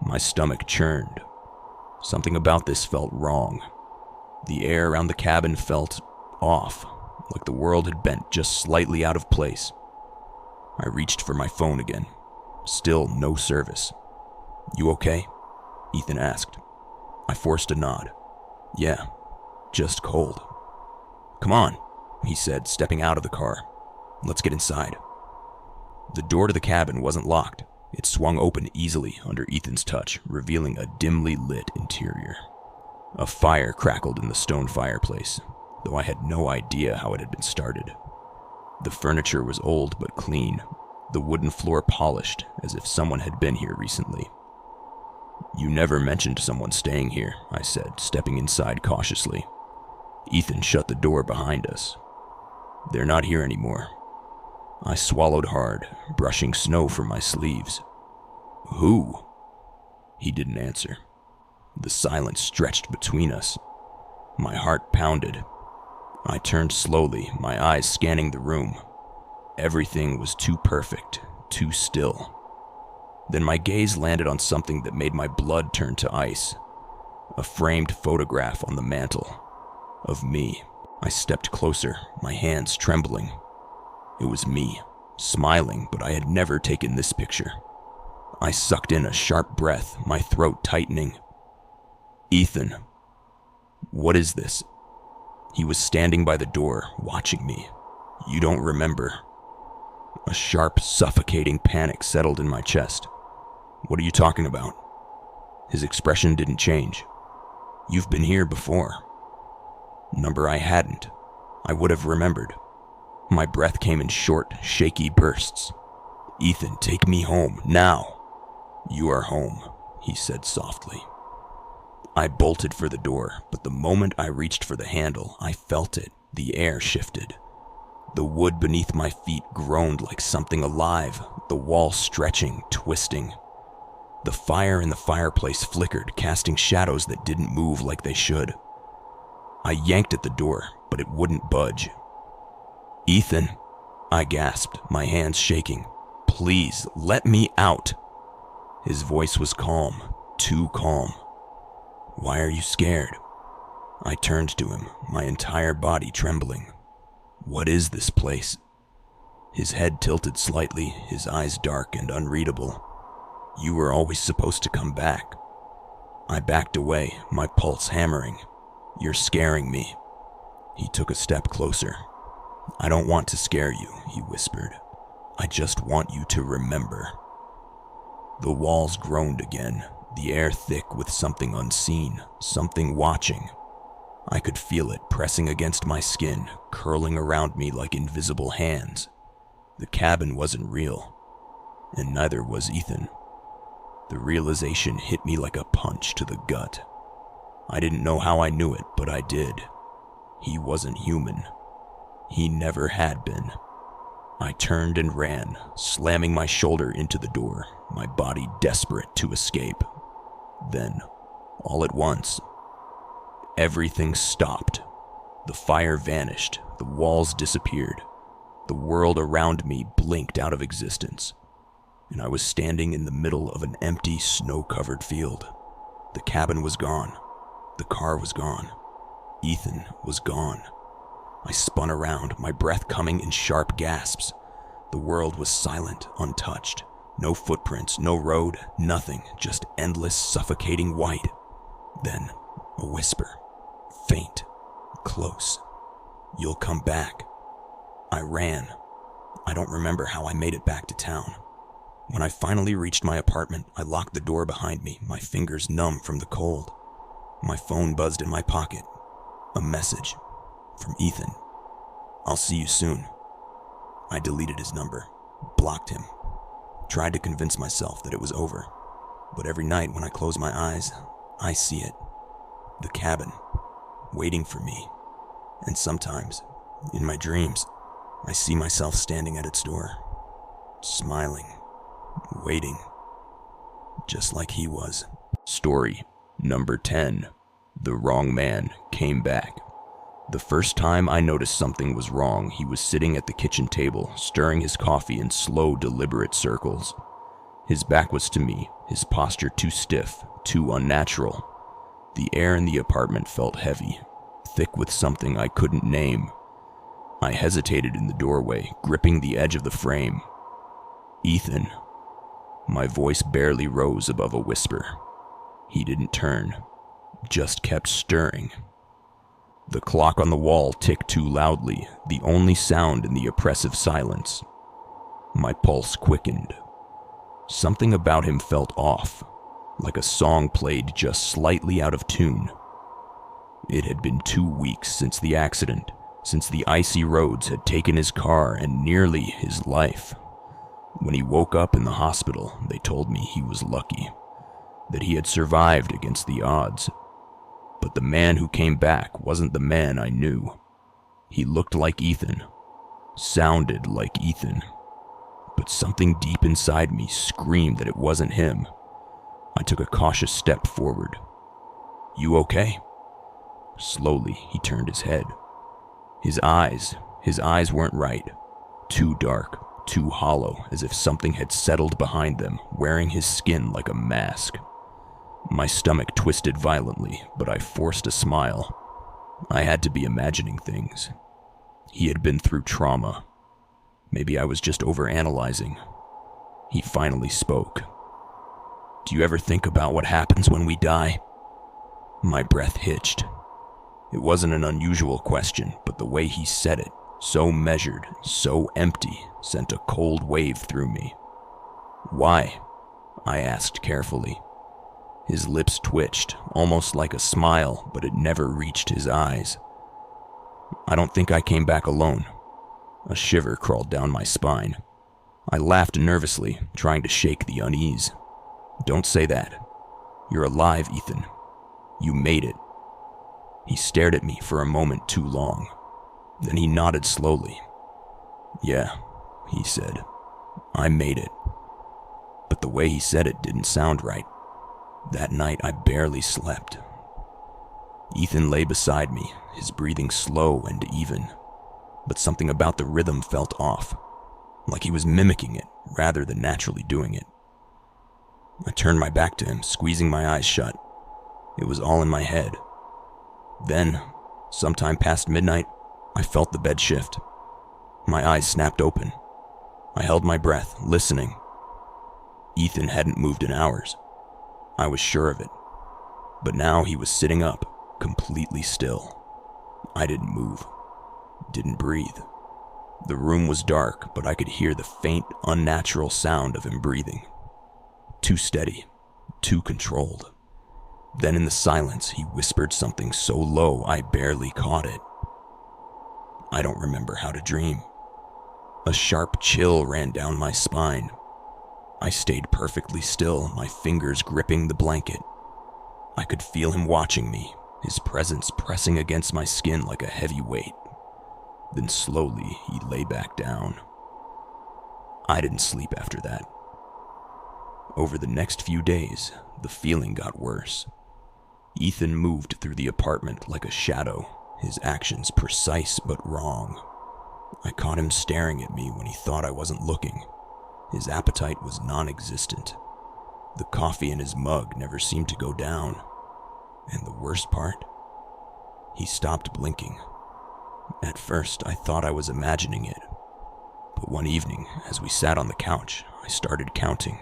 Speaker 1: My stomach churned. Something about this felt wrong. The air around the cabin felt off, like the world had bent just slightly out of place. I reached for my phone again. Still no service. "You okay?" Ethan asked. I forced a nod. "Yeah, just cold." "Come on," he said, stepping out of the car. "Let's get inside." The door to the cabin wasn't locked. It swung open easily under Ethan's touch, revealing a dimly lit interior. A fire crackled in the stone fireplace, though I had no idea how it had been started. The furniture was old but clean, the wooden floor polished as if someone had been here recently. "You never mentioned someone staying here," I said, stepping inside cautiously. Ethan shut the door behind us. "They're not here anymore." I swallowed hard, brushing snow from my sleeves. "Who?" He didn't answer. The silence stretched between us. My heart pounded. I turned slowly, my eyes scanning the room. Everything was too perfect, too still. Then my gaze landed on something that made my blood turn to ice. A framed photograph on the mantel. Of me. I stepped closer, my hands trembling. It was me, smiling, but I had never taken this picture. I sucked in a sharp breath, my throat tightening. Ethan. What is this? He was standing by the door, watching me. You don't remember. A sharp, suffocating panic settled in my chest. What are you talking about? His expression didn't change. You've been here before. Number I hadn't. I would have remembered. My breath came in short, shaky bursts. Ethan, take me home, now. You are home, he said softly. I bolted for the door, but the moment I reached for the handle, I felt it. The air shifted. The wood beneath my feet groaned like something alive, the wall stretching, twisting. The fire in the fireplace flickered, casting shadows that didn't move like they should. I yanked at the door, but it wouldn't budge. Ethan, I gasped, my hands shaking. Please, let me out. His voice was calm, too calm. Why are you scared? I turned to him, my entire body trembling. What is this place? His head tilted slightly, his eyes dark and unreadable. You were always supposed to come back. I backed away, my pulse hammering. You're scaring me. He took a step closer. I don't want to scare you, he whispered. I just want you to remember. The walls groaned again, the air thick with something unseen, something watching. I could feel it pressing against my skin, curling around me like invisible hands. The cabin wasn't real, and neither was Ethan. The realization hit me like a punch to the gut. I didn't know how I knew it, but I did. He wasn't human. He never had been. I turned and ran, slamming my shoulder into the door, my body desperate to escape. Then, all at once, everything stopped. The fire vanished, the walls disappeared. The world around me blinked out of existence, and I was standing in the middle of an empty, snow-covered field. The cabin was gone. The car was gone. Ethan was gone. I spun around, my breath coming in sharp gasps. The world was silent, untouched. No footprints, no road, nothing, just endless, suffocating white. Then, a whisper, faint, close. You'll come back. I ran. I don't remember how I made it back to town. When I finally reached my apartment, I locked the door behind me, my fingers numb from the cold. My phone buzzed in my pocket. A message from Ethan. I'll see you soon. I deleted his number, blocked him, tried to convince myself that it was over. But every night when I close my eyes, I see it. The cabin, waiting for me. And sometimes, in my dreams, I see myself standing at its door, smiling, waiting, just like he was. Story number 10. The wrong man came back. The first time I noticed something was wrong, he was sitting at the kitchen table, stirring his coffee in slow, deliberate circles. His back was to me, his posture too stiff, too unnatural. The air in the apartment felt heavy, thick with something I couldn't name. I hesitated in the doorway, gripping the edge of the frame. Ethan. My voice barely rose above a whisper. He didn't turn, just kept stirring. The clock on the wall ticked too loudly, the only sound in the oppressive silence. My pulse quickened. Something about him felt off, like a song played just slightly out of tune. It had been 2 weeks since the accident, since the icy roads had taken his car and nearly his life. When he woke up in the hospital, they told me he was lucky, that he had survived against the odds. But the man who came back wasn't the man I knew. He looked like Ethan, sounded like Ethan, but something deep inside me screamed that it wasn't him. I took a cautious step forward. You okay? Slowly, he turned his head. His eyes weren't right. Too dark, too hollow, as if something had settled behind them, wearing his skin like a mask. My stomach twisted violently, but I forced a smile. I had to be imagining things. He had been through trauma. Maybe I was just overanalyzing. He finally spoke. "Do you ever think about what happens when we die?" My breath hitched. It wasn't an unusual question, but the way he said it, so measured, so empty, sent a cold wave through me. "Why?" I asked carefully. His lips twitched, almost like a smile, but it never reached his eyes. "I don't think I came back alone." A shiver crawled down my spine. I laughed nervously, trying to shake the unease. "Don't say that. You're alive, Ethan. You made it." He stared at me for a moment too long. Then he nodded slowly. "Yeah," he said. "I made it." But the way he said it didn't sound right. That night I barely slept. Ethan lay beside me, his breathing slow and even, but something about the rhythm felt off, like he was mimicking it rather than naturally doing it. I turned my back to him, squeezing my eyes shut. It was all in my head. Then, sometime past midnight, I felt the bed shift. My eyes snapped open. I held my breath, listening. Ethan hadn't moved in hours. I was sure of it. But now he was sitting up, completely still. I didn't move, didn't breathe. The room was dark, but I could hear the faint, unnatural sound of him breathing. Too steady, too controlled. Then in the silence, he whispered something so low I barely caught it. I don't remember how to dream. A sharp chill ran down my spine. I stayed perfectly still, my fingers gripping the blanket. I could feel him watching me, his presence pressing against my skin like a heavy weight. Then slowly, he lay back down. I didn't sleep after that. Over the next few days, the feeling got worse. Ethan moved through the apartment like a shadow, his actions precise but wrong. I caught him staring at me when he thought I wasn't looking. His appetite was non-existent. The coffee in his mug never seemed to go down. And the worst part? He stopped blinking. At first, I thought I was imagining it. But one evening, as we sat on the couch, I started counting.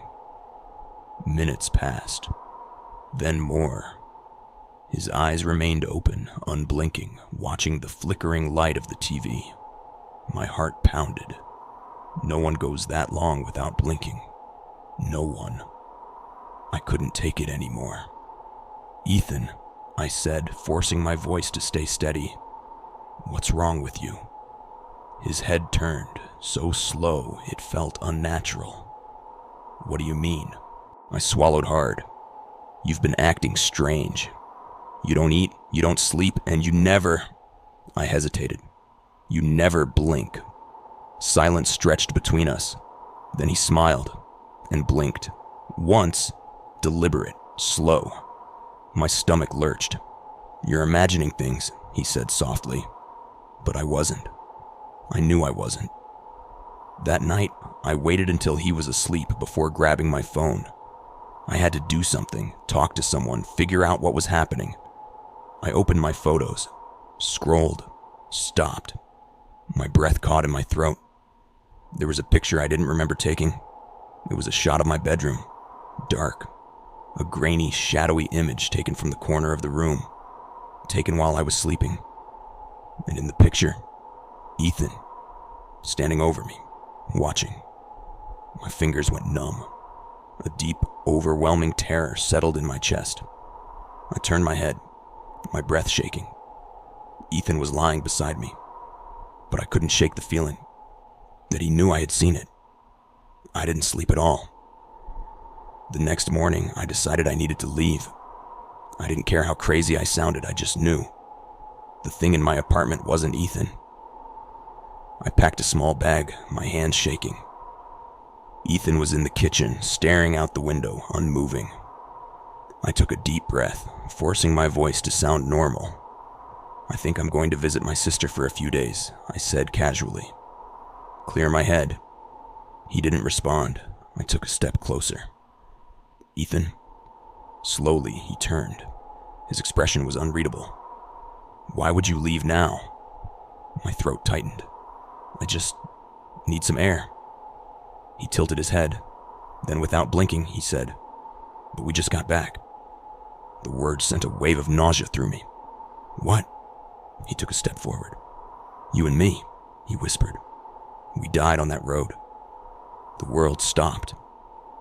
Speaker 1: Minutes passed. Then more. His eyes remained open, unblinking, watching the flickering light of the TV. My heart pounded. No one goes that long without blinking. No one. I couldn't take it anymore. "Ethan," I said, forcing my voice to stay steady. "What's wrong with you?" His head turned, so slow it felt unnatural. "What do you mean?" I swallowed hard. "You've been acting strange. You don't eat, you don't sleep, and you never..." I hesitated. "You never blink." Silence stretched between us. Then he smiled and blinked. Once, deliberate, slow. My stomach lurched. "You're imagining things," he said softly. But I wasn't. I knew I wasn't. That night, I waited until he was asleep before grabbing my phone. I had to do something, talk to someone, figure out what was happening. I opened my photos, scrolled, stopped. My breath caught in my throat. There was a picture I didn't remember taking. It was a shot of my bedroom, dark. A grainy, shadowy image taken from the corner of the room, taken while I was sleeping. And in the picture, Ethan, standing over me, watching. My fingers went numb. A deep, overwhelming terror settled in my chest. I turned my head, my breath shaking. Ethan was lying beside me, but I couldn't shake the feeling that he knew I had seen it. I didn't sleep at all. The next morning, I decided I needed to leave. I didn't care how crazy I sounded, I just knew. The thing in my apartment wasn't Ethan. I packed a small bag, my hands shaking. Ethan was in the kitchen, staring out the window, unmoving. I took a deep breath, forcing my voice to sound normal. "I think I'm going to visit my sister for a few days," I said casually. "Clear my head." He didn't respond. I took a step closer. "Ethan?" Slowly, he turned. His expression was unreadable. "Why would you leave now?" My throat tightened. "I just need some air." He tilted his head. Then, without blinking, he said, "But we just got back." The words sent a wave of nausea through me. "What?" He took a step forward. "You and me," he whispered. "We died on that road." The world stopped.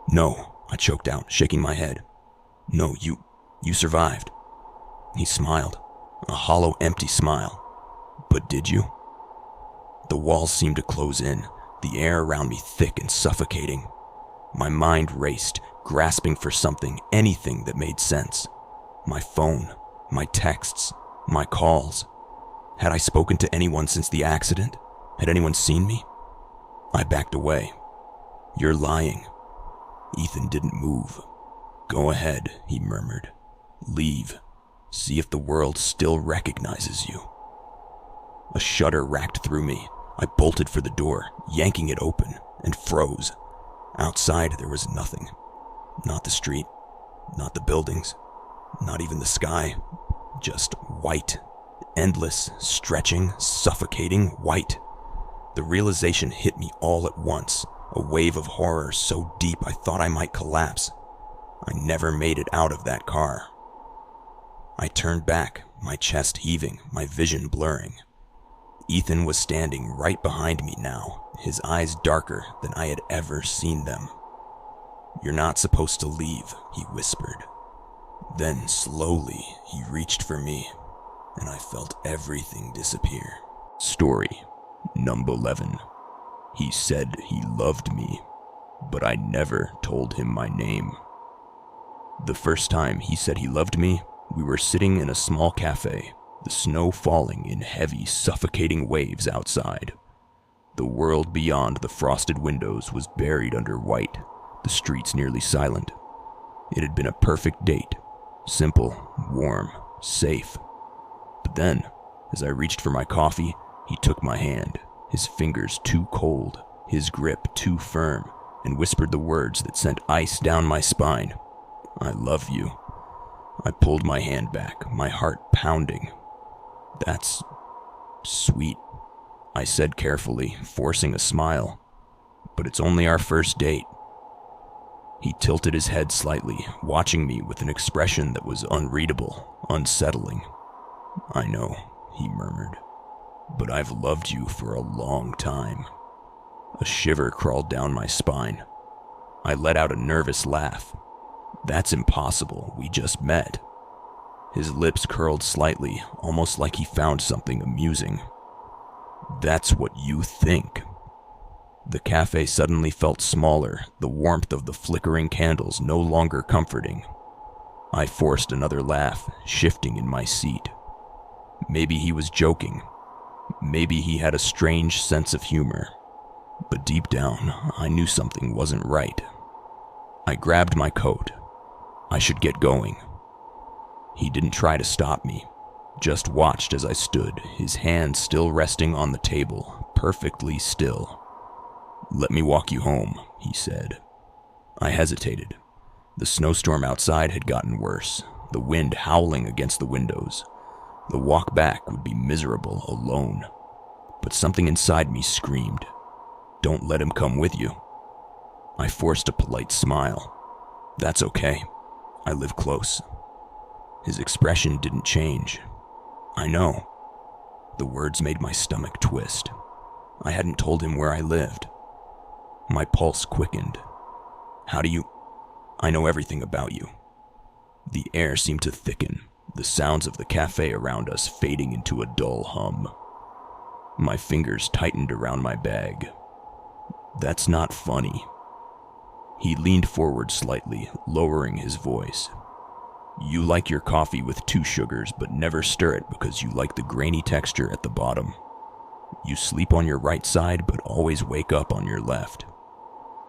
Speaker 1: "No," I choked out, shaking my head. "No, you survived." He smiled, a hollow, empty smile. "But did you?" The walls seemed to close in, the air around me thick and suffocating. My mind raced, grasping for something, anything that made sense. My phone, my texts, my calls. Had I spoken to anyone since the accident? Had anyone seen me? I backed away. "You're lying." Ethan didn't move. "Go ahead," he murmured. "Leave. See if the world still recognizes you." A shudder racked through me. I bolted for the door, yanking it open, and froze. Outside there was nothing. Not the street, not the buildings, not even the sky. Just white. Endless, stretching, suffocating white. The realization hit me all at once, a wave of horror so deep I thought I might collapse. I never made it out of that car. I turned back, my chest heaving, my vision blurring. Ethan was standing right behind me now, his eyes darker than I had ever seen them. "You're not supposed to leave," he whispered. Then slowly he reached for me, and I felt everything disappear. Story number 11. He said he loved me, but I never told him my name. The first time he said he loved me, we were sitting in a small cafe, the snow falling in heavy, suffocating waves outside. The world beyond the frosted windows was buried under white, the streets nearly silent. It had been a perfect date, simple, warm, safe. But then, as I reached for my coffee, he took my hand, his fingers too cold, his grip too firm, and whispered the words that sent ice down my spine. "I love you." I pulled my hand back, my heart pounding. "That's sweet," I said carefully, forcing a smile. "But it's only our first date." He tilted his head slightly, watching me with an expression that was unreadable, unsettling. "I know," he murmured, "but I've loved you for a long time." A shiver crawled down my spine. I let out a nervous laugh. "That's impossible, we just met." His lips curled slightly, almost like he found something amusing. "That's what you think." The cafe suddenly felt smaller, the warmth of the flickering candles no longer comforting. I forced another laugh, shifting in my seat. Maybe he was joking. Maybe he had a strange sense of humor. But deep down, I knew something wasn't right. I grabbed my coat. I should get going. He didn't try to stop me, just watched as I stood, his hand still resting on the table, perfectly still. "Let me walk you home," he said. I hesitated. The snowstorm outside had gotten worse, the wind howling against the windows. The walk back would be miserable alone. But something inside me screamed, "Don't let him come with you." I forced a polite smile. "That's okay. I live close." His expression didn't change. "I know." The words made my stomach twist. I hadn't told him where I lived. My pulse quickened. "How do you—" "I know everything about you." The air seemed to thicken, the sounds of the cafe around us fading into a dull hum. My fingers tightened around my bag. "That's not funny." He leaned forward slightly, lowering his voice. "You like your coffee with 2 sugars, but never stir it because you like the grainy texture at the bottom. You sleep on your right side, but always wake up on your left.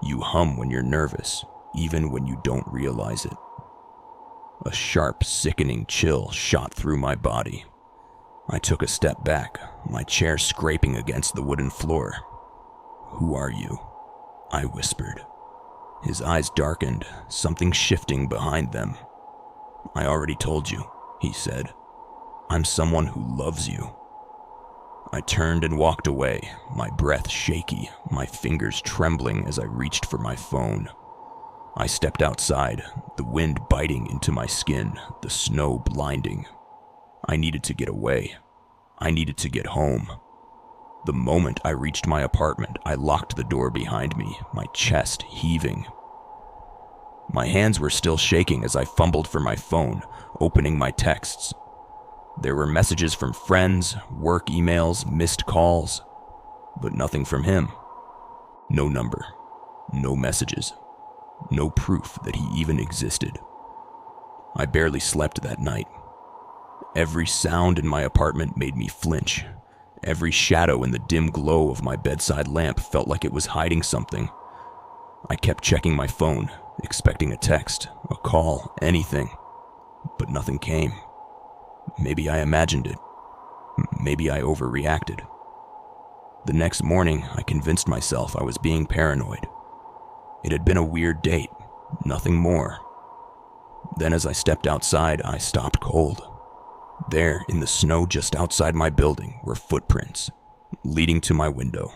Speaker 1: You hum when you're nervous, even when you don't realize it." A sharp, sickening chill shot through my body. I took a step back, my chair scraping against the wooden floor. "Who are you?" I whispered. His eyes darkened, something shifting behind them. "I already told you," he said. "I'm someone who loves you." I turned and walked away, my breath shaky, my fingers trembling as I reached for my phone. I stepped outside, the wind biting into my skin, the snow blinding. I needed to get away. I needed to get home. The moment I reached my apartment, I locked the door behind me, my chest heaving. My hands were still shaking as I fumbled for my phone, opening my texts. There were messages from friends, work emails, missed calls, but nothing from him. No number, no messages, no proof that he even existed. I barely slept that night. Every sound in my apartment made me flinch. Every shadow in the dim glow of my bedside lamp felt like it was hiding something. I kept checking my phone, expecting a text, a call, anything, but nothing came. Maybe I imagined it. Maybe I overreacted. The next morning, I convinced myself I was being paranoid. It had been a weird date, nothing more. Then as I stepped outside, I stopped cold. There, in the snow just outside my building, were footprints, leading to my window.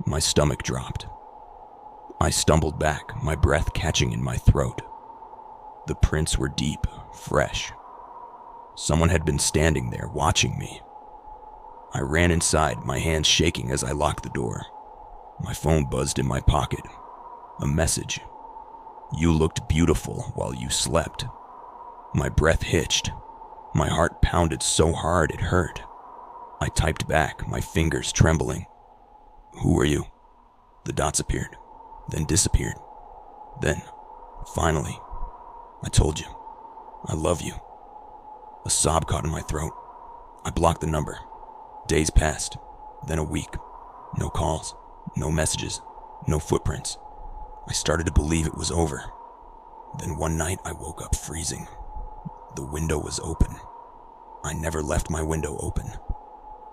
Speaker 1: My stomach dropped. I stumbled back, my breath catching in my throat. The prints were deep, fresh. Someone had been standing there, watching me. I ran inside, my hands shaking as I locked the door. My phone buzzed in my pocket. A message. "You looked beautiful while you slept." My breath hitched. My heart pounded so hard it hurt. I typed back, my fingers trembling. "Who are you?" The dots appeared, then disappeared. Then, finally, "I told you. I love you." A sob caught in my throat. I blocked the number. Days passed, then a week. No calls, no messages, no footprints. I started to believe it was over. Then one night I woke up freezing. The window was open. I never left my window open.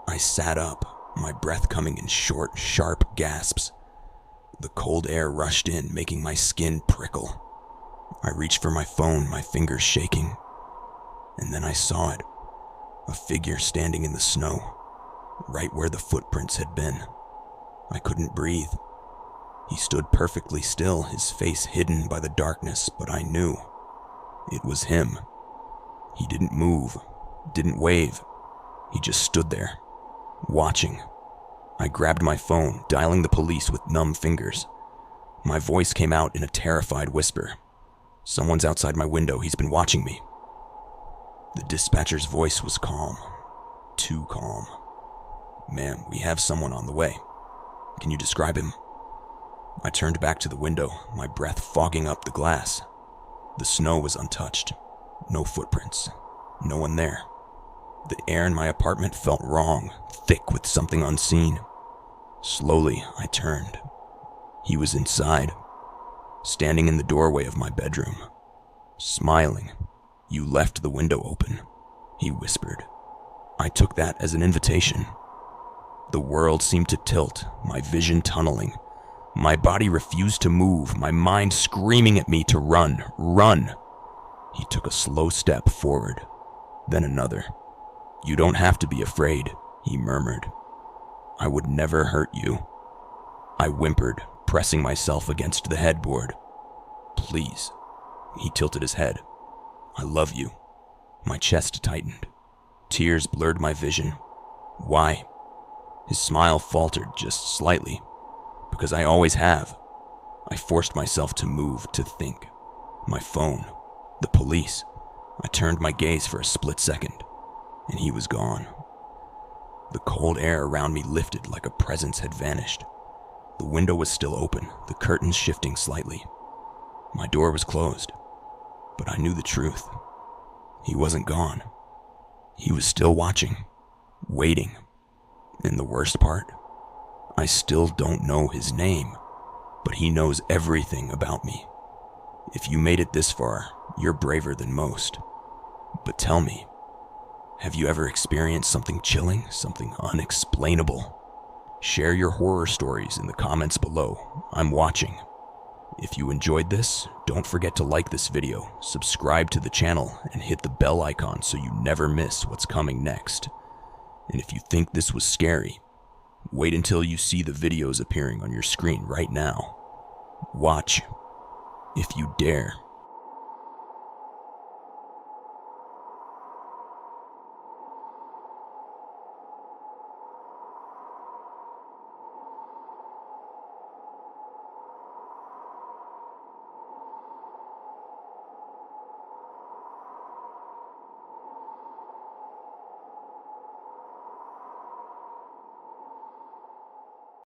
Speaker 1: I sat up, my breath coming in short, sharp gasps. The cold air rushed in, making my skin prickle. I reached for my phone, my fingers shaking. And then I saw it, a figure standing in the snow, right where the footprints had been. I couldn't breathe. He stood perfectly still, his face hidden by the darkness, but I knew it was him. He didn't move, didn't wave. He just stood there, watching. I grabbed my phone, dialing the police with numb fingers. My voice came out in a terrified whisper. "Someone's outside my window. He's been watching me." The dispatcher's voice was calm, too calm. "Ma'am, we have someone on the way. Can you describe him?" I turned back to the window, my breath fogging up the glass. The snow was untouched. No footprints. No one there. The air in my apartment felt wrong, thick with something unseen. Slowly, I turned. He was inside, standing in the doorway of my bedroom, smiling. "You left the window open," he whispered. I took that as an invitation. The world seemed to tilt, my vision tunneling. My body refused to move, my mind screaming at me to run, run. He took a slow step forward, then another. "You don't have to be afraid," he murmured. "I would never hurt you." I whimpered, pressing myself against the headboard. "Please." He tilted his head. "I love you." My chest tightened. Tears blurred my vision. "Why?" His smile faltered just slightly. "Because I always have." I forced myself to move, to think. My phone. The police. I turned my gaze for a split second, and he was gone. The cold air around me lifted like a presence had vanished. The window was still open, the curtains shifting slightly. My door was closed, but I knew the truth. He wasn't gone. He was still watching, waiting. And the worst part, I still don't know his name, but he knows everything about me. If you made it this far, you're braver than most. But tell me, Have you ever experienced something chilling, something unexplainable? Share your horror stories in the comments below. I'm watching. If you enjoyed this, don't forget to like this video, subscribe to the channel, and hit the bell icon so you never miss what's coming next. And if you think this was scary, wait until you see the videos appearing on your screen right now. Watch, if you dare.